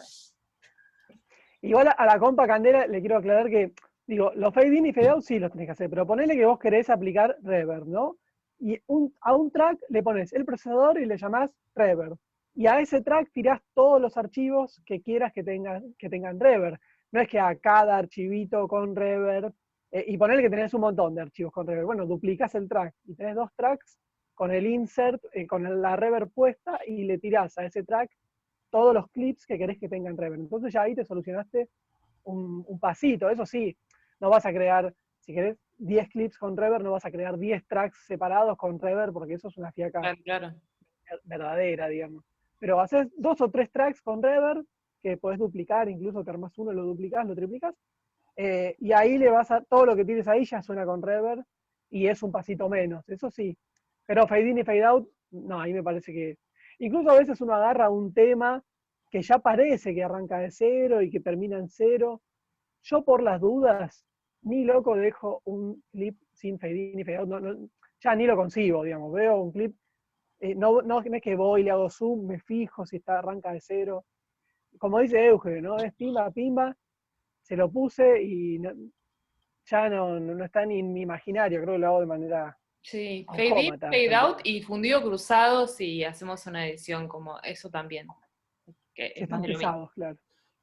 igual a la compa Candela le quiero aclarar que, digo, los fade in y fade out sí los tenés que hacer, pero ponele que vos querés aplicar reverb, ¿no? Y a un track le pones el procesador y le llamás reverb. Y a ese track tirás todos los archivos que quieras que tengan reverb. No es que a cada archivito con reverb, y ponele que tenés un montón de archivos con reverb. Bueno, duplicás el track y tenés 2 tracks con el insert, con la reverb puesta, y le tirás a ese track todos los clips que querés que tengan reverb. Entonces ya ahí te solucionaste un pasito. Eso sí, no vas a crear, si querés 10 clips con reverb, no vas a crear 10 tracks separados con reverb, porque eso es una fiaca Claro. verdadera, digamos. Pero haces 2 o 3 tracks con reverb, que podés duplicar, incluso te armás uno, lo duplicás, lo triplicás, y ahí le vas a, todo lo que tienes ahí ya suena con reverb, y es un pasito menos, eso sí. Pero fade in y fade out, no, ahí me parece que, incluso a veces uno agarra un tema que ya parece que arranca de cero y que termina en cero. Yo por las dudas, ni loco dejo un clip sin fade in y fade out, ya ni lo concibo, digamos, veo un clip, no es que voy, le hago zoom, me fijo si arranca de cero. Como dice Euge, ¿no? Es pimba, pimba, se lo puse y ya no está ni en mi imaginario, creo que lo hago de manera Sí, fade in, autómata. fade out y fundido cruzado si hacemos una edición como eso también. Que Si es más están de lo mismo. pesados, claro.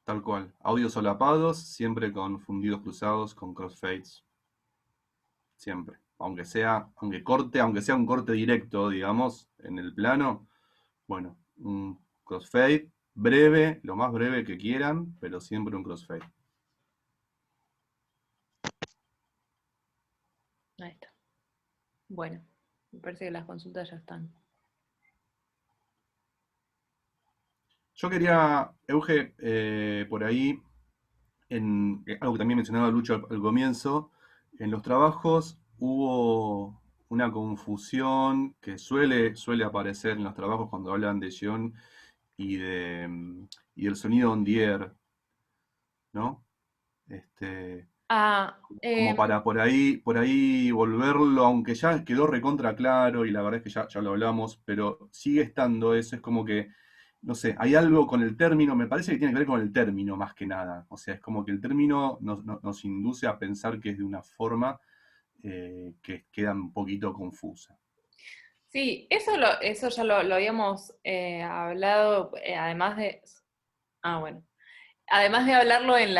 Tal cual. Audios solapados, siempre con fundidos cruzados, con crossfades. Siempre. Aunque sea un corte directo, digamos, en el plano, bueno, un crossfade breve, lo más breve que quieran, pero siempre un crossfade. Ahí está. Bueno, me parece que las consultas ya están. Yo quería, Euge, por ahí, algo que también mencionaba Lucho al comienzo, en los trabajos hubo una confusión que suele aparecer en los trabajos cuando hablan de guión y del sonido on the air, ¿no? Como para por ahí volverlo, aunque ya quedó recontra claro y la verdad es que ya lo hablamos, pero sigue estando eso, es como que, no sé, hay algo con el término, me parece que tiene que ver con el término más que nada, o sea, es como que el término nos induce a pensar que es de una forma que queda un poquito confusa. Sí, eso ya lo habíamos hablado, además de... bueno. Además de hablarlo en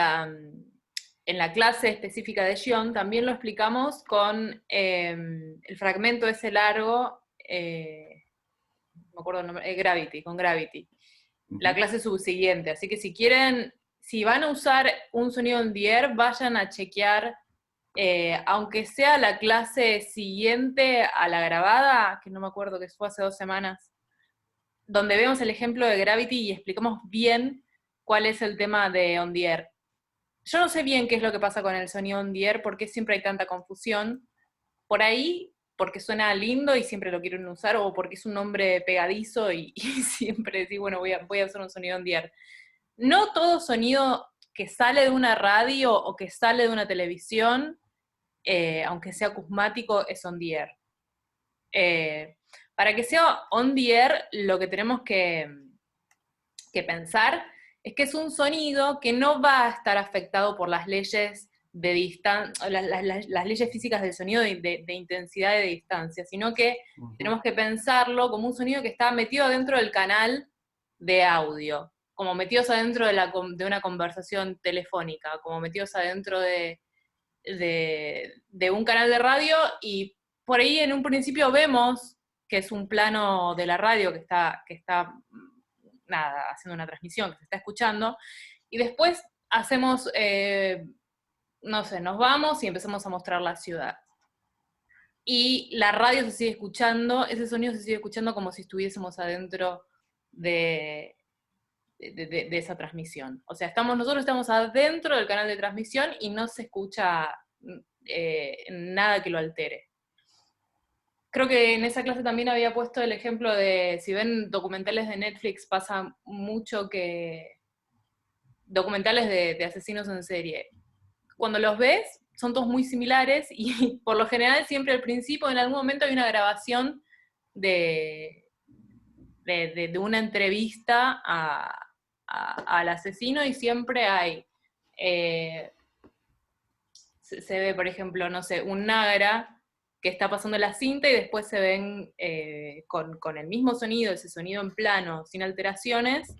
la clase específica de Gion, también lo explicamos con el fragmento ese largo, no me acuerdo el nombre, Gravity, con Gravity. La clase subsiguiente. Así que si quieren, si van a usar un sonido en the air, vayan a chequear, aunque sea la clase siguiente a la grabada, que no me acuerdo, que fue hace 2 semanas, donde vemos el ejemplo de Gravity y explicamos bien cuál es el tema de on the air. Yo no sé bien qué es lo que pasa con el sonido on the air, por qué siempre hay tanta confusión. Por ahí, porque suena lindo y siempre lo quieren usar, o porque es un nombre pegadizo y siempre decís, bueno, voy a hacer un sonido on the air. No todo sonido que sale de una radio o que sale de una televisión, aunque sea acusmático, es on the air. Para que sea on the air, lo que tenemos que pensar es que es un sonido que no va a estar afectado por las leyes de las leyes físicas del sonido de intensidad y de distancia, sino que tenemos que pensarlo como un sonido que está metido dentro del canal de audio, como metidos adentro de una conversación telefónica, como metidos adentro de un canal de radio, y por ahí en un principio vemos que es un plano de la radio que está nada, haciendo una transmisión, que se está escuchando, y después hacemos, no sé, nos vamos y empezamos a mostrar la ciudad. Y la radio se sigue escuchando, ese sonido se sigue escuchando como si estuviésemos adentro de esa transmisión. O sea, nosotros estamos adentro del canal de transmisión y no se escucha nada que lo altere. Creo que en esa clase también había puesto el ejemplo de, si ven documentales de Netflix, pasa mucho que documentales de asesinos en serie, cuando los ves, son todos muy similares, y por lo general siempre al principio, en algún momento, hay una grabación de una entrevista al asesino, y siempre hay, se ve, por ejemplo, no sé, un nágara que está pasando la cinta, y después se ven con el mismo sonido, ese sonido en plano, sin alteraciones,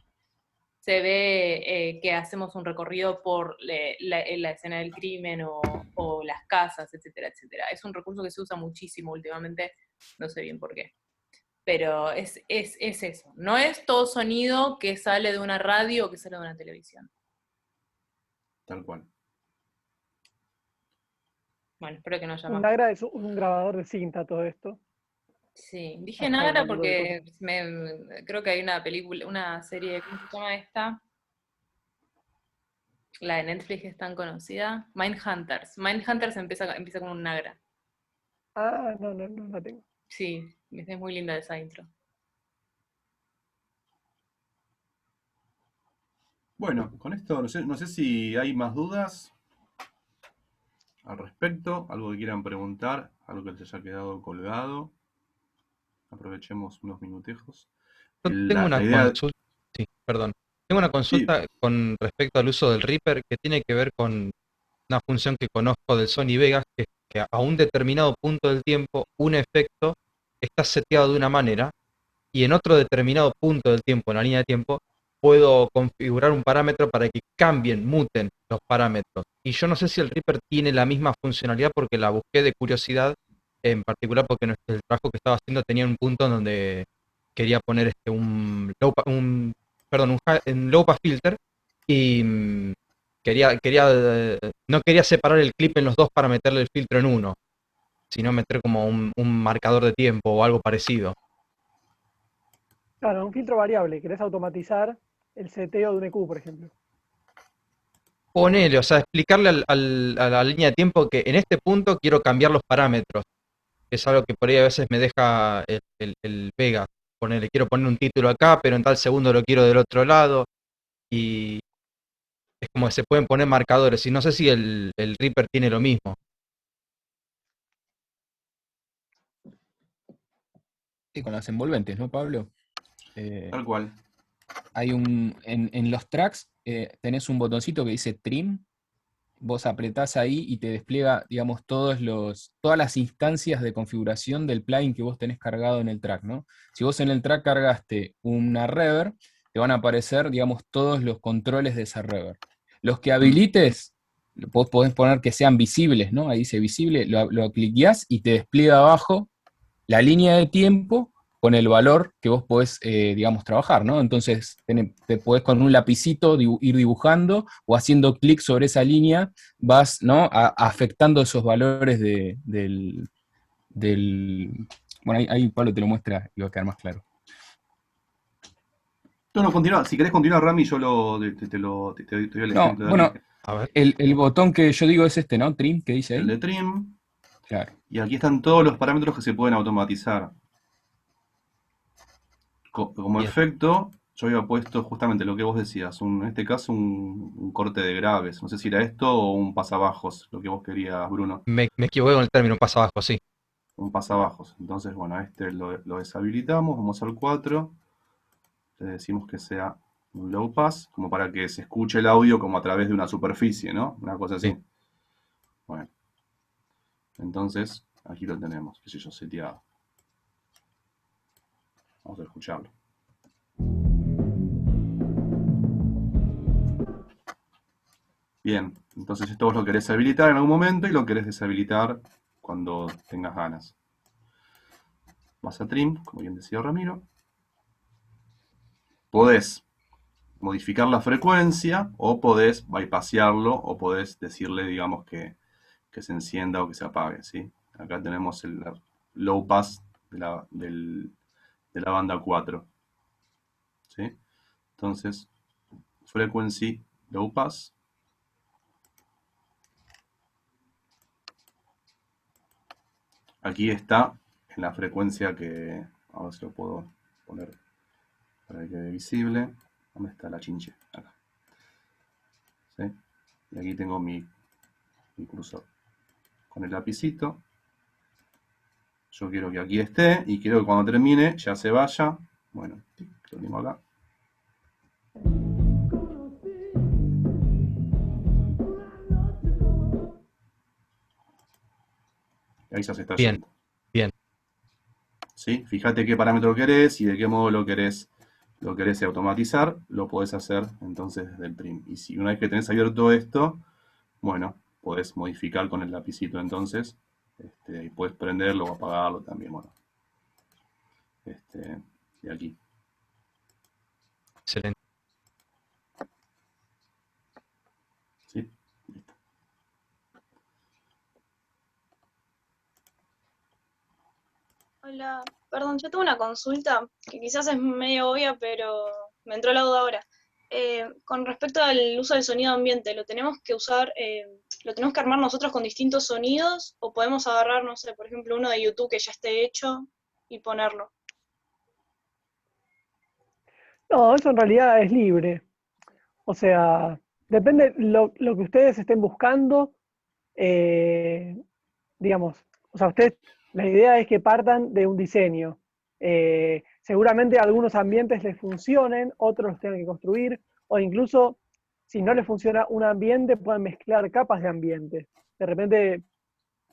se ve que hacemos un recorrido por la escena del crimen o las casas, etcétera, etcétera. Es un recurso que se usa muchísimo últimamente, no sé bien por qué. Pero es eso. No es todo sonido que sale de una radio o que sale de una televisión. Tal cual. Bueno, espero que no haya Un más. Nagra es un grabador de cinta, todo esto. Sí, dije Ajá, Nagra algo porque creo que hay una película, una serie, ¿cómo se llama esta? La de Netflix es tan conocida. Mindhunters. Mindhunters empieza con un Nagra. Ah, no la tengo. Sí, es muy linda esa intro. Bueno, con esto no sé si hay más dudas al respecto, algo que quieran preguntar, algo que les haya quedado colgado. Aprovechemos unos minutejos. Yo tengo una La idea... consulta, sí, perdón. Tengo una Sí, consulta con respecto al uso del Reaper que tiene que ver con una función que conozco del Sony Vegas, que es que a un determinado punto del tiempo un efecto está seteado de una manera y en otro determinado punto del tiempo, en la línea de tiempo, puedo configurar un parámetro para que cambien, muten los parámetros. Y yo no sé si el Reaper tiene la misma funcionalidad porque la busqué de curiosidad, en particular porque el trabajo que estaba haciendo tenía un punto en donde quería poner un low pass filter y no quería separar el clip en los dos para meterle el filtro en uno, sino meter como un marcador de tiempo o algo parecido. Claro, un filtro variable. Querés automatizar el seteo de un EQ, por ejemplo. Ponele, o sea, explicarle a la línea de tiempo que en este punto quiero cambiar los parámetros. Es algo que por ahí a veces me deja el Vega. Ponele, quiero poner un título acá, pero en tal segundo lo quiero del otro lado. Y es como que se pueden poner marcadores. Y no sé si el Reaper tiene lo mismo. Sí, con las envolventes, ¿no, Pablo? tal cual. Hay en los tracks tenés un botoncito que dice Trim. Vos apretás ahí y te despliega, digamos, todas las instancias de configuración del plugin que vos tenés cargado en el track, ¿no? Si vos en el track cargaste una reverb, te van a aparecer, digamos, todos los controles de esa reverb. Los que habilites, vos podés poner que sean visibles, ¿no? Ahí dice visible, lo cliqueás y te despliega abajo la línea de tiempo con el valor que vos podés, digamos, trabajar, ¿no? Entonces, te podés con un lapicito ir dibujando o haciendo clic sobre esa línea, vas, ¿no? Afectando esos valores del... Bueno, ahí Pablo te lo muestra y va a quedar más claro. No, continúa. Si querés continuar, Rami, yo te doy el ejemplo. Bueno, A ver. el botón que yo digo es este, ¿no? Trim, que dice ahí. El de Trim. Claro. Y aquí están todos los parámetros que se pueden automatizar. Como Bien. efecto, yo había puesto justamente lo que vos decías, en este caso un corte de graves. No sé si era esto o un pasabajos, lo que vos querías, Bruno. Me equivoqué con el término paso abajo, sí. Un pasabajos. Entonces, bueno, este lo deshabilitamos, vamos al 4. Le decimos que sea un low pass, como para que se escuche el audio como a través de una superficie, ¿no? Una cosa así. Sí. Bueno, entonces aquí lo tenemos, qué sé yo, seteado. Vamos a escucharlo. Bien, entonces esto vos lo querés habilitar en algún momento y lo querés deshabilitar cuando tengas ganas. Vas a trim, como bien decía Ramiro. Podés modificar la frecuencia o podés bypassarlo o podés decirle, digamos, que se encienda o que se apague, ¿sí? Acá tenemos el low pass de la banda 4, ¿sí? Entonces, frequency low pass. Aquí está en la frecuencia que, a ver si lo puedo poner para que quede visible. ¿Dónde está la chinche? Acá. ¿Sí? Y aquí tengo mi cursor. Con el lapicito. Yo quiero que aquí esté y quiero que cuando termine ya se vaya. Bueno, lo mismo acá. Y ahí ya se está Bien, yendo. bien. ¿Sí? Fíjate qué parámetro querés y de qué modo lo querés automatizar, lo podés hacer entonces desde el trim. Y si una vez que tenés abierto esto, bueno, podés modificar con el lapicito entonces, y podés prenderlo o apagarlo también, bueno, de aquí. Excelente. ¿Sí? Listo. Hola, perdón, yo tengo una consulta que quizás es medio obvia, pero me entró la duda ahora. Con respecto al uso del sonido ambiente, ¿lo tenemos que usar, lo tenemos que armar nosotros con distintos sonidos o podemos agarrar, no sé, por ejemplo, uno de YouTube que ya esté hecho y ponerlo? No, eso en realidad es libre. O sea, depende lo que ustedes estén buscando. eh, digamos, o sea, la idea es que partan de un diseño. Seguramente algunos ambientes les funcionen, otros los tengan que construir, o incluso si no les funciona un ambiente, pueden mezclar capas de ambiente. De repente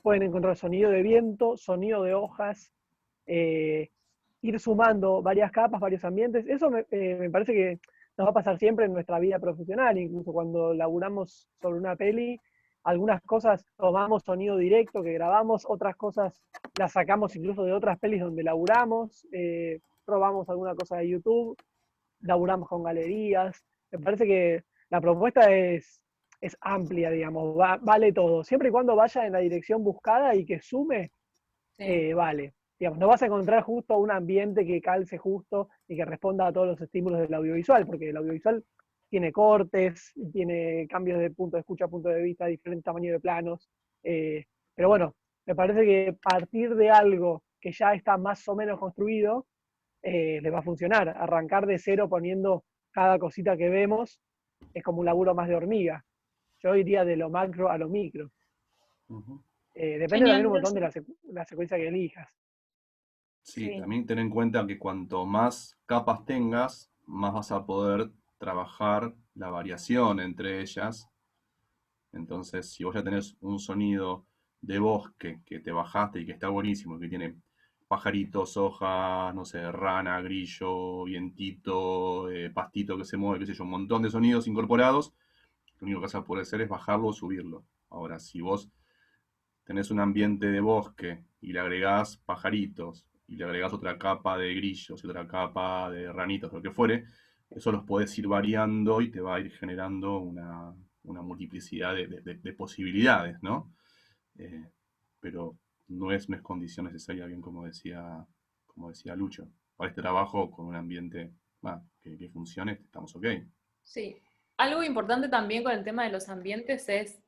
pueden encontrar sonido de viento, sonido de hojas, eh, ir sumando varias capas, varios ambientes. Eso me parece que nos va a pasar siempre en nuestra vida profesional, incluso cuando laburamos sobre una peli, algunas cosas tomamos sonido directo que grabamos, otras cosas las sacamos incluso de otras pelis donde laburamos, probamos alguna cosa de YouTube, laburamos con galerías. Me parece que la propuesta es amplia, digamos, vale todo. Siempre y cuando vaya en la dirección buscada y que sume, Sí. vale. Digamos, no vas a encontrar justo un ambiente que calce justo y que responda a todos los estímulos del audiovisual, porque el audiovisual tiene cortes, tiene cambios de punto de escucha, punto de vista, diferentes tamaños de planos. Pero bueno, me parece que partir de algo que ya está más o menos construido, les va a funcionar. Arrancar de cero poniendo cada cosita que vemos es como un laburo más de hormiga. Yo iría de lo macro a lo micro. Ujú. Depende también Genial, un montón de gracias. la secuencia que elijas. Sí, Sí. también ten en cuenta que cuanto más capas tengas, más vas a poder trabajar la variación entre ellas. Entonces, si vos ya tenés un sonido de bosque que te bajaste y que está buenísimo, que tiene pajaritos, hojas, no sé, rana, grillo, vientito, pastito que se mueve, qué sé yo, un montón de sonidos incorporados, lo único que vas a poder hacer es bajarlo o subirlo. Ahora, si vos tenés un ambiente de bosque y le agregás pajaritos y le agregás otra capa de grillos y otra capa de ranitos, lo que fuere, eso los podés ir variando y te va a ir generando una multiplicidad de posibilidades, ¿no? Eh, pero no es condición necesaria, bien como decía Lucho. Para este trabajo con un ambiente que funcione, estamos ok. Sí. Algo importante también con el tema de los ambientes es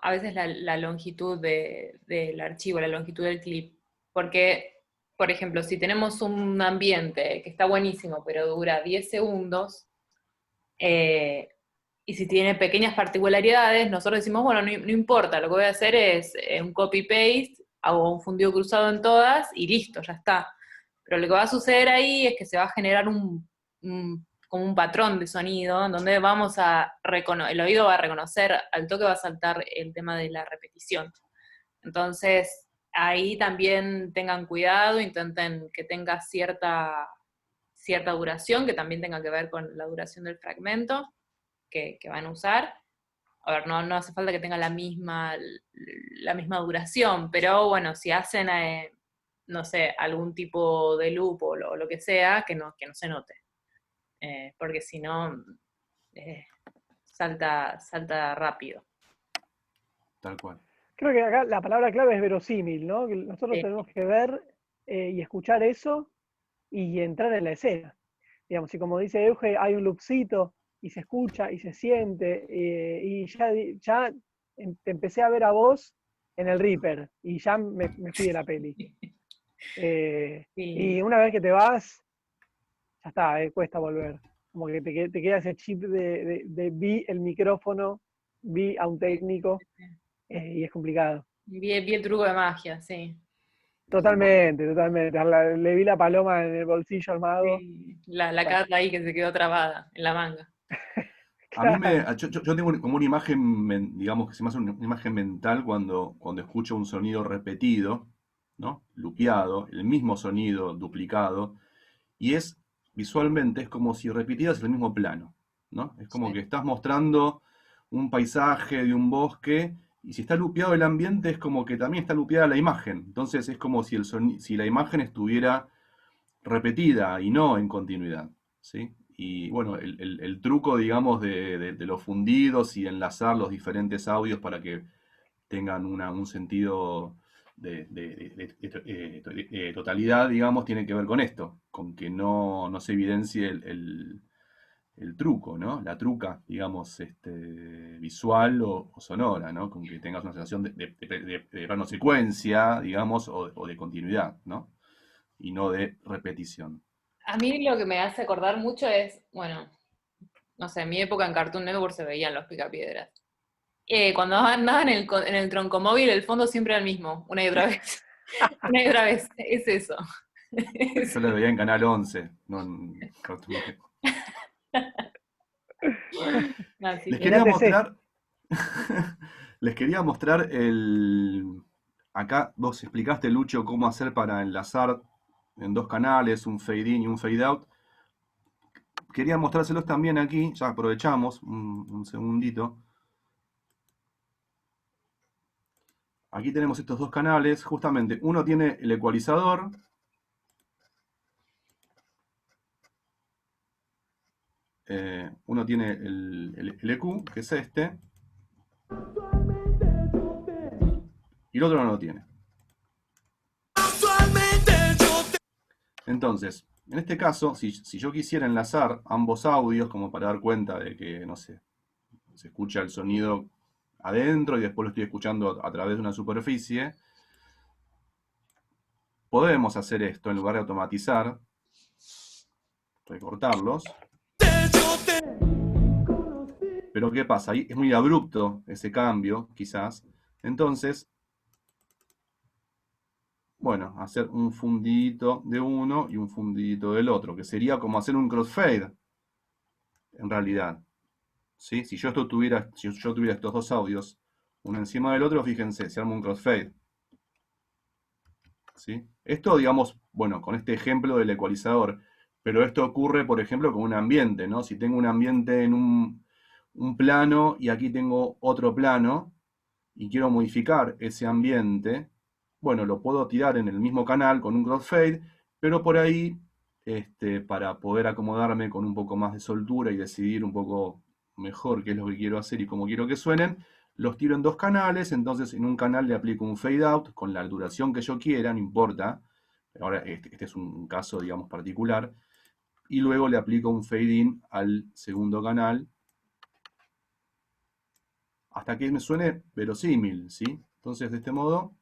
a veces la longitud del archivo, la longitud del clip. Porque, por ejemplo, si tenemos un ambiente que está buenísimo, pero dura 10 segundos, y si tiene pequeñas particularidades, nosotros decimos, bueno, no importa, lo que voy a hacer es un copy-paste, hago un fundido cruzado en todas y listo, ya está. Pero lo que va a suceder ahí es que se va a generar como un patrón de sonido, en donde vamos a el oído va a reconocer, al toque va a saltar el tema de la repetición. Entonces, ahí también tengan cuidado, intenten que tenga cierta duración, que también tenga que ver con la duración del fragmento que van a usar. A ver, no hace falta que tenga la misma duración, pero bueno, si hacen, no sé, algún tipo de loop o lo que sea, que no se note. Porque si no, salta rápido. Tal cual. Creo que acá la palabra clave es verosímil, ¿no? Que nosotros Sí. tenemos que ver y escuchar eso y entrar en la escena. Digamos, si como dice Euge, hay un loopcito y se escucha y se siente, y ya te empecé a ver a vos en el Reaper y ya me fui de la peli. Sí. Y una vez que te vas, ya está, cuesta volver. Como que te queda ese chip de vi el micrófono, vi a un técnico, y es complicado. Vi el truco de magia, sí. Totalmente. Le vi la paloma en el bolsillo al mago. Sí. La Bueno. carta ahí que se quedó trabada en la manga. A mí yo tengo como una imagen, digamos que se me hace una imagen mental cuando escucho un sonido repetido, ¿no? Lupeado, el mismo sonido duplicado, y visualmente es como si repitieras el mismo plano, ¿no? Es como Sí. que estás mostrando un paisaje de un bosque, y si está lupeado el ambiente es como que también está lupeada la imagen. Entonces es como si si la imagen estuviera repetida y no en continuidad, ¿sí? Y bueno, el truco, digamos, de los fundidos y enlazar los diferentes audios para que tengan un sentido de totalidad, digamos, tiene que ver con esto, con que no se evidencie el truco, ¿no? La truca, digamos, visual o sonora, ¿no? Con que tengas una sensación de plano secuencia, digamos, o de continuidad, ¿no? Y no de repetición. A mí lo que me hace acordar mucho es, bueno, no sé, en mi época en Cartoon Network se veían los Picapiedras. Cuando andaban en el troncomóvil, el fondo siempre era el mismo, una y otra vez. Una y otra vez, es eso. Yo la veía en Canal 11, no en Cartoon Network. Así Les que, quería Mirate mostrar, les quería mostrar acá vos explicaste, Lucho, cómo hacer para enlazar en dos canales, un fade in y un fade out. Quería mostrárselos también aquí, ya aprovechamos un segundito. Aquí tenemos estos dos canales, justamente uno tiene el ecualizador, uno tiene el EQ, que es este, y el otro no lo tiene. Entonces, en este caso, si yo quisiera enlazar ambos audios, como para dar cuenta de que, no sé, se escucha el sonido adentro y después lo estoy escuchando a través de una superficie, podemos hacer esto en lugar de automatizar, recortarlos. Pero ¿qué pasa? Ahí es muy abrupto ese cambio, quizás. Entonces, bueno, hacer un fundidito de uno y un fundidito del otro, que sería como hacer un crossfade, en realidad. ¿Sí? Si yo tuviera estos dos audios, uno encima del otro, fíjense, se arma un crossfade. ¿Sí? Esto, digamos, bueno, con este ejemplo del ecualizador, pero esto ocurre, por ejemplo, con un ambiente, ¿no? Si tengo un ambiente en un plano y aquí tengo otro plano y quiero modificar ese ambiente, bueno, lo puedo tirar en el mismo canal con un crossfade, pero por ahí, para poder acomodarme con un poco más de soltura y decidir un poco mejor qué es lo que quiero hacer y cómo quiero que suenen, los tiro en dos canales. Entonces en un canal le aplico un fade out con la duración que yo quiera, no importa. Ahora este es un caso, digamos, particular. Y luego le aplico un fade in al segundo canal. hasta que me suene verosímil, ¿sí? Entonces, de este modo,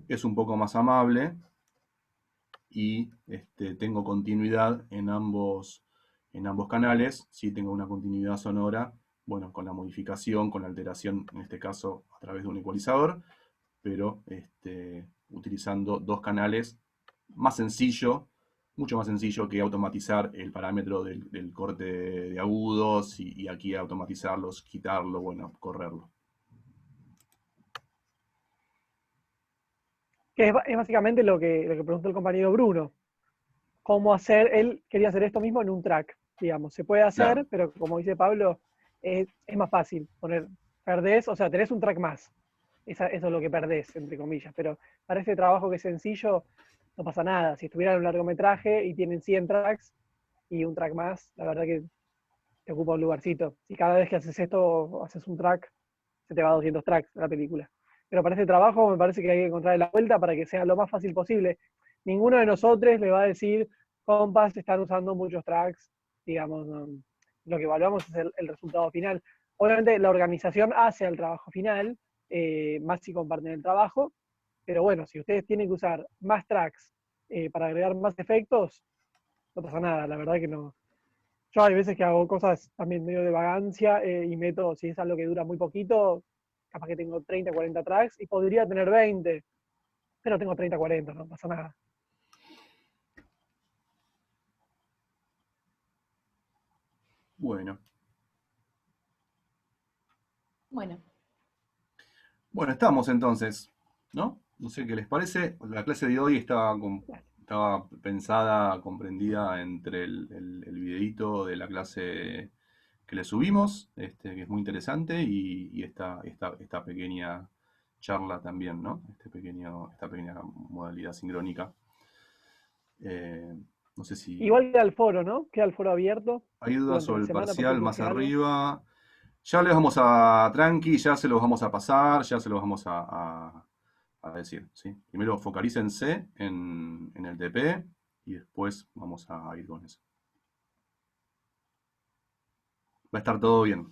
es un poco más amable y tengo continuidad en ambos canales, ¿sí? Tengo una continuidad sonora, bueno, con la modificación, con la alteración, en este caso, a través de un ecualizador, pero utilizando dos canales, más sencillo, mucho más sencillo que automatizar el parámetro del corte de agudos y aquí automatizarlos, quitarlo, bueno, correrlo. Que es básicamente lo que preguntó el compañero Bruno. Cómo hacer, él quería hacer esto mismo en un track, digamos. Se puede hacer, Claro. pero como dice Pablo, es más fácil poner, perdés, o sea, tenés un track más. Eso es lo que perdés, entre comillas. Pero para este trabajo que es sencillo, no pasa nada. Si estuviera en un largometraje y tienen 100 tracks y un track más, la verdad que te ocupa un lugarcito. Si cada vez que haces esto, haces un track, se te va a 200 tracks la película. Pero para este trabajo me parece que hay que encontrar la vuelta para que sea lo más fácil posible. Ninguno de nosotros le va a decir, compas, están usando muchos tracks, digamos, no, lo que evaluamos es el resultado final. Obviamente la organización hace el trabajo final, más si comparten el trabajo, pero bueno, si ustedes tienen que usar más tracks para agregar más efectos, no pasa nada, la verdad que no. Yo hay veces que hago cosas también medio de vagancia y meto, si es algo que dura muy poquito, capaz que tengo 30, 40 tracks y podría tener 20, pero tengo 30, 40, no pasa nada. Bueno. Bueno, Bueno, estamos entonces, ¿no? No sé qué les parece. La clase de hoy estaba pensada, comprendida entre el videíto de la clase que le subimos, que es muy interesante, y esta pequeña charla también, ¿no? Esta pequeña modalidad sincrónica. No sé si Igual queda el foro, ¿no? Queda el foro abierto hay dudas durante sobre la el semana por si parcial más surge algo. arriba. Ya les vamos a tranqui, ya se los vamos a pasar, ya se los vamos a decir, ¿sí? Primero focalícense en el TP y después vamos a ir con eso. Va a estar todo bien.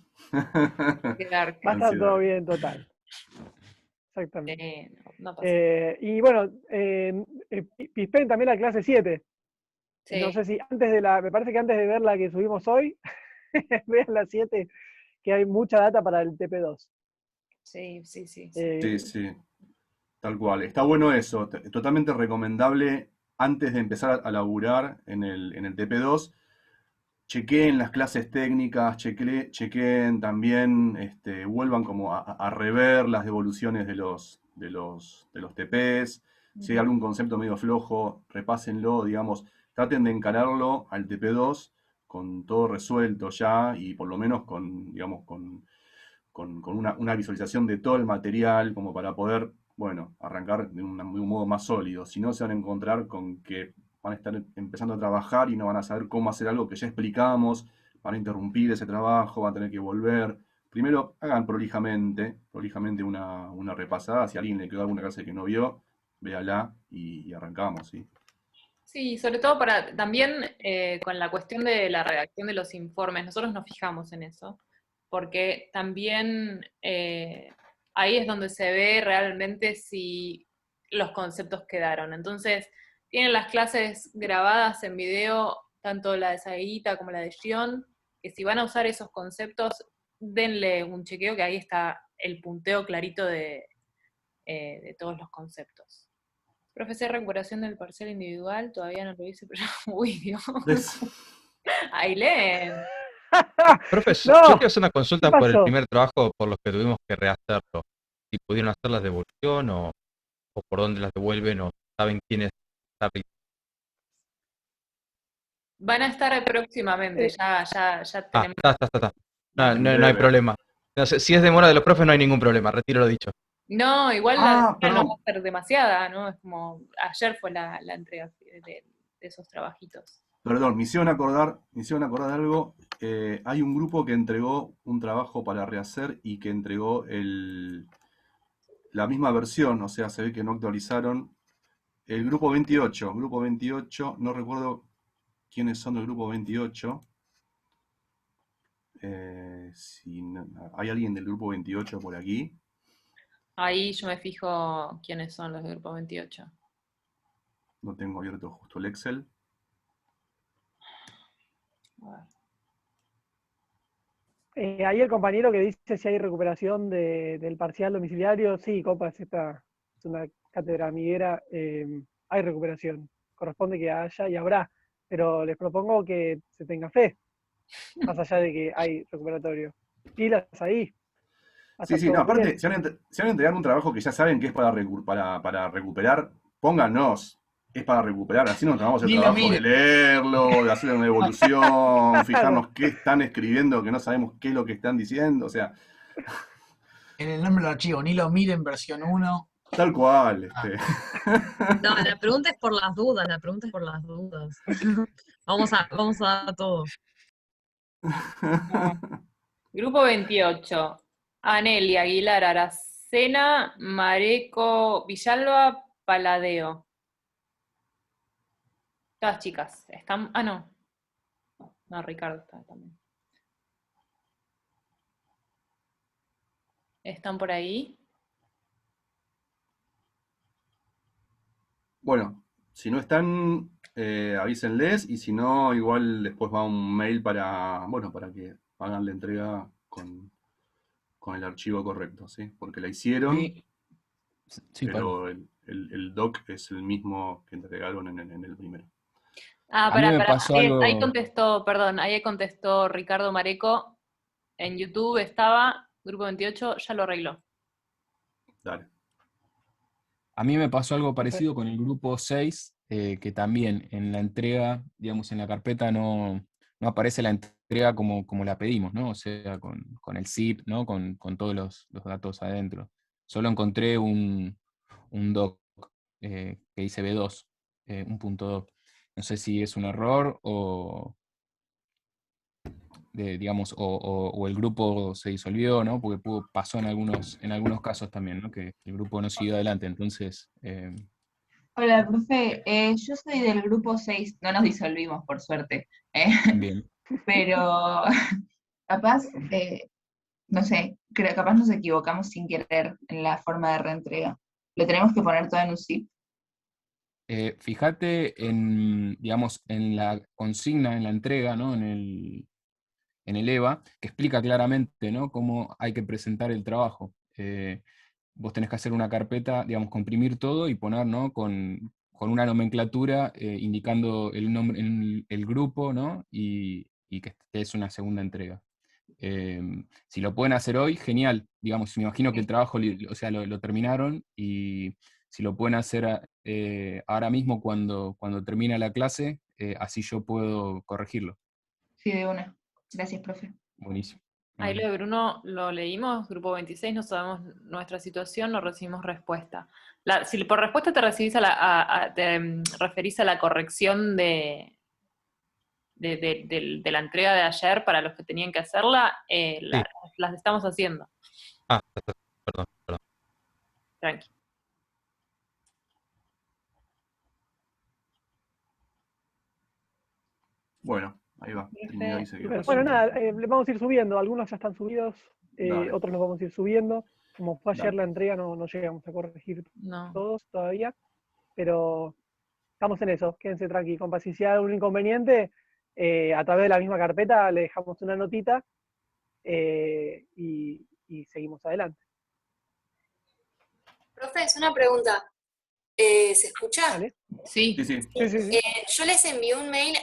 quedar. Va a estar todo Ansiedad. bien, total. Exactamente. No pasa nada. Y bueno, Pispen también la clase 7. No Sí, sé si me parece que antes de ver la que subimos hoy, vean la 7, que hay mucha data para el TP2. sí, sí, sí, sí. Sí, sí, tal cual. Está bueno eso. Totalmente recomendable antes de empezar a laburar en el TP2. Chequeen las clases técnicas, chequeen también, vuelvan como a rever las devoluciones de los TPs. Si hay Ujú. algún concepto medio flojo, repásenlo, digamos, traten de encararlo al TP2 con todo resuelto ya y por lo menos con, digamos, con una visualización de todo el material como para poder, bueno, arrancar de un modo más sólido. Si no, se van a encontrar con que van a estar empezando a trabajar y no van a saber cómo hacer algo que ya explicamos, van a interrumpir ese trabajo, van a tener que volver. Primero, hagan prolijamente una repasada. Si a alguien le quedó alguna clase que no vio, véala y arrancamos, ¿sí? Sí, sobre todo para también con la cuestión de la redacción de los informes, nosotros nos fijamos en eso, porque también ahí es donde se ve realmente si los conceptos quedaron. Entonces, tienen las clases grabadas en video, tanto la de Saguita como la de Gion, que si van a usar esos conceptos, denle un chequeo que ahí está el punteo clarito de todos los conceptos. Profesor, recuperación del parcial individual, todavía no lo hice, pero uy, Dios. ¿Ves? Ahí leen. Profesor, yo No, quiero hacer una ¿qué consulta por el pasó? primer trabajo por los que tuvimos que rehacerlo. Si pudieron hacer la devolución o por dónde las devuelven o saben quiénes saben. Van a estar próximamente, Eh, ya Ah, tenemos. está. No, En no hay breve. problema. No sé, si es demora de los profes no hay ningún problema, retiro lo dicho. No, igual la Ah, demora no va perdón. a ser demasiada, ¿no? Es como, ayer fue la entrega de esos trabajitos. Perdón, me hicieron acordar de algo. Hay un grupo que entregó un trabajo para rehacer y que entregó la misma versión, o sea, se ve que no actualizaron. El grupo 28, no recuerdo quiénes son del grupo 28. ¿Hay alguien del grupo 28 por aquí? Ahí yo me fijo quiénes son los del grupo 28. No tengo abierto justo el Excel. A ver. Ahí el compañero que dice si hay recuperación del parcial domiciliario, sí, compas, esta es una cátedra amiguera, hay recuperación. Corresponde que haya y habrá, pero les propongo que se tenga fe, más allá de que hay recuperatorio. Pilas ahí, va a Sí, estar sí, no, todo aparte, bien. si van a entregar un trabajo que ya saben que es para recuperar, pónganos, es para recuperar, así nos tomamos el Ni lo trabajo de miren. leerlo, de hacer una evolución, Claro, fijarnos qué están escribiendo, que no sabemos qué es lo que están diciendo, o sea, En el nombre del archivo, ni lo miren, versión 1. tal cual, Ah, No, la pregunta es por las dudas, la pregunta es por las dudas. Vamos a dar todo. Grupo 28. Anelia, Aguilar, Aracena, Mareco, Villalba, Paladeo. Todas chicas. Están. Ah, no. No, Ricardo está también. ¿Están por ahí? Bueno, si no están, avísenles, y si no, igual después va un mail para que hagan la entrega con el archivo correcto, ¿sí? Porque la hicieron, Sí, sí, Pablo. pero el doc es el mismo que entregaron en el primero. Ah, A mí me pará. pasó Ahí algo. contestó, perdón, ahí contestó Ricardo Mareco. En YouTube estaba, Grupo 28, ya lo arregló. Dale. A mí me pasó algo perfecto. parecido con el grupo 6, que también en la entrega, digamos, en la carpeta no aparece la entrega como la pedimos, ¿no? O sea, con el zip, ¿no? Con todos los datos adentro. Solo encontré un doc que dice B2, un punto doc. No sé si es un error digamos, o el grupo se disolvió, ¿no? Porque pasó en algunos casos también, ¿no? Que el grupo no siguió adelante. Entonces, Hola, profe. Yo soy del grupo 6. No nos disolvimos, por suerte. ¿eh? bien. Pero capaz, no sé, capaz nos equivocamos sin querer en la forma de reentrega. ¿Lo tenemos que poner todo en un zip? Fíjate digamos, en la consigna, en la entrega, ¿no? En el EVA, que explica claramente, ¿no? Cómo hay que presentar el trabajo. Vos tenés que hacer una carpeta, digamos, comprimir todo y poner, ¿no? Con una nomenclatura indicando el nombre, el grupo, ¿no? Y que es una segunda entrega. Si lo pueden hacer hoy, genial. Digamos, me imagino que el trabajo, o sea, lo terminaron, y si lo pueden hacer ahora mismo cuando termina la clase, así yo puedo corregirlo. Sí, de una. Gracias, profe. Buenísimo. Ahí Bueno. lo de Bruno lo leímos, Grupo 26, no sabemos nuestra situación, no recibimos respuesta. Si por respuesta te referís a la corrección de la entrega de ayer para los que tenían que hacerla, Sí. las estamos haciendo. Ah, perdón. Tranqui. Bueno, ahí va. Trinidad dice que pasó. Bueno, nada, le vamos a ir subiendo. Algunos ya están subidos, Dale. otros los vamos a ir subiendo. Como fue ayer Dale. la entrega, no llegamos a corregir No. todos todavía, pero estamos en eso. Quédense tranqui, compa. Si hay algún inconveniente, a través de la misma carpeta le dejamos una notita y seguimos adelante. Profe, es una pregunta. ¿Se escucha? ¿Vale? Sí. Sí, sí. Sí. Yo les envié un mail,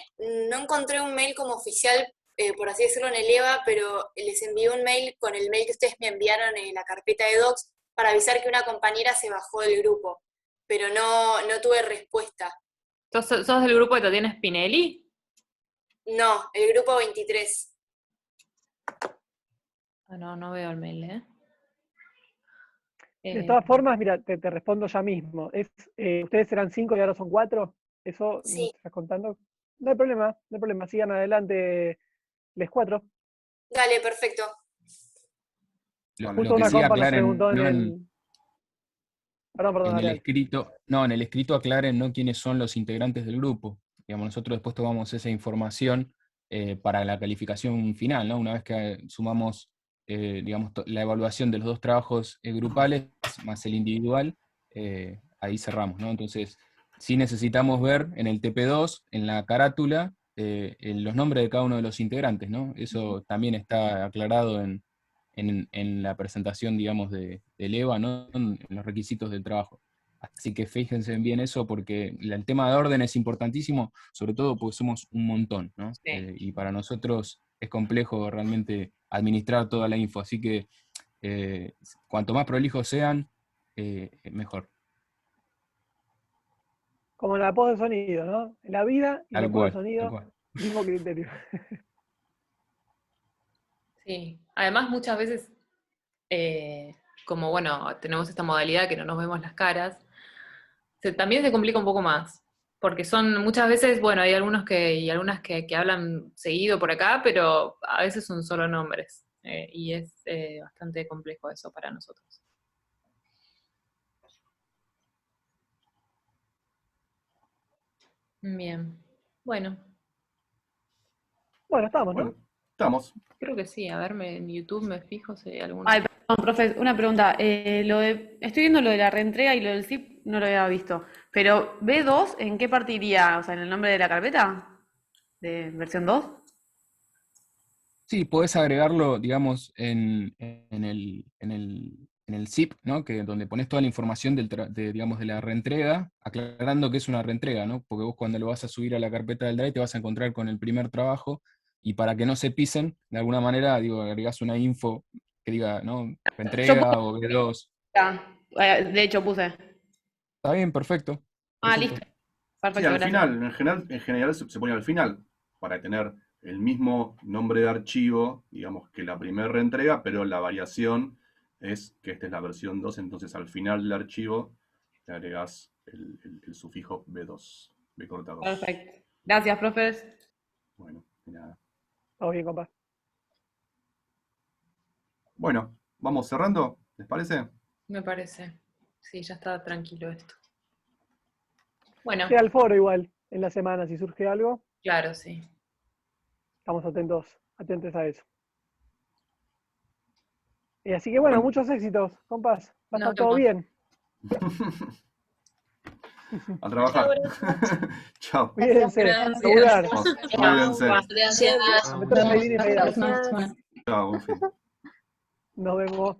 no encontré un mail como oficial, por así decirlo, en el EVA, pero les envié un mail con el mail que ustedes me enviaron en la carpeta de docs para avisar que una compañera se bajó del grupo, pero no tuve respuesta. ¿Sos del grupo de Tatiana Spinelli? No, el grupo 23. Ah, no veo el mail, ¿eh? De todas formas, mira, te respondo ya mismo. Ustedes eran 5 y ahora son 4. ¿Eso Sí. nos estás contando? No hay problema. Sigan adelante les 4. Dale, perfecto. Lo Justo que una sí compa nos aclaren, preguntó en no el... Perdón, en el Ariel. escrito, no, en el escrito aclaren, ¿no? Quiénes son los integrantes del grupo. Digamos, nosotros después tomamos esa información para la calificación final, ¿no? Una vez que sumamos, digamos, la evaluación de los dos trabajos grupales más el individual, ahí cerramos, ¿no? Entonces, sí necesitamos ver en el TP2, en la carátula, los nombres de cada uno de los integrantes, ¿no? Eso también está aclarado en la presentación, digamos, del EVA, ¿no? En los requisitos del trabajo. Así que fíjense bien eso, porque el tema de orden es importantísimo, sobre todo porque somos un montón, ¿no? Sí. Y para nosotros es complejo realmente administrar toda la info, así que cuanto más prolijos sean, mejor. Como la pos de sonido, ¿no? En la vida y Tal la pos de cual, tal sonido, cual. mismo criterio. Sí, además muchas veces, como bueno, tenemos esta modalidad que no nos vemos las caras, también se complica un poco más, porque son muchas veces, bueno, hay algunos y algunas que hablan seguido por acá, pero a veces son solo nombres, y es bastante complejo eso para nosotros. Bien, bueno, Bueno, estamos, ¿no? Bueno, estamos. creo que sí, a ver, en YouTube me fijo si hay alguno. Ay, perdón, profe, una pregunta. Estoy viendo lo de la reentrega y lo del zip, no lo había visto. Pero B2, ¿en qué parte iría? O sea, ¿en el nombre de la carpeta? ¿De versión 2? Sí, podés agregarlo, digamos, en el zip, ¿no? Que donde pones toda la información digamos, de la reentrega, aclarando que es una reentrega, ¿no? Porque vos cuando lo vas a subir a la carpeta del Drive te vas a encontrar con el primer trabajo, y para que no se pisen, de alguna manera, digo, agregás una info que diga, ¿no? Yo Reentrega o B2. de hecho puse. Está bien, perfecto. Ah, perfecto. listo. Sí, Perfecto, al gracias. final, en general se pone al final, para tener el mismo nombre de archivo, digamos que la primera reentrega, pero la variación es que esta es la versión 2, entonces al final del archivo le agregás el sufijo B2, B corta 2. Perfecto. Gracias, profes. Bueno, de nada. Todo bien, compa. Bueno, vamos cerrando, ¿les parece? Me parece. Sí, ya está tranquilo esto. Bueno, Queda el foro igual en la semana, si surge algo, claro, sí. estamos atentos a eso. Así que bueno, Bueno. muchos éxitos, compas. Va a Nos estar todo vemos. bien. A trabajar. Chao. Cuídense, Gracias. laburar. Cuídense. Gracias. Meter fade in y fade out. Chao, buen fin. Nos vemos.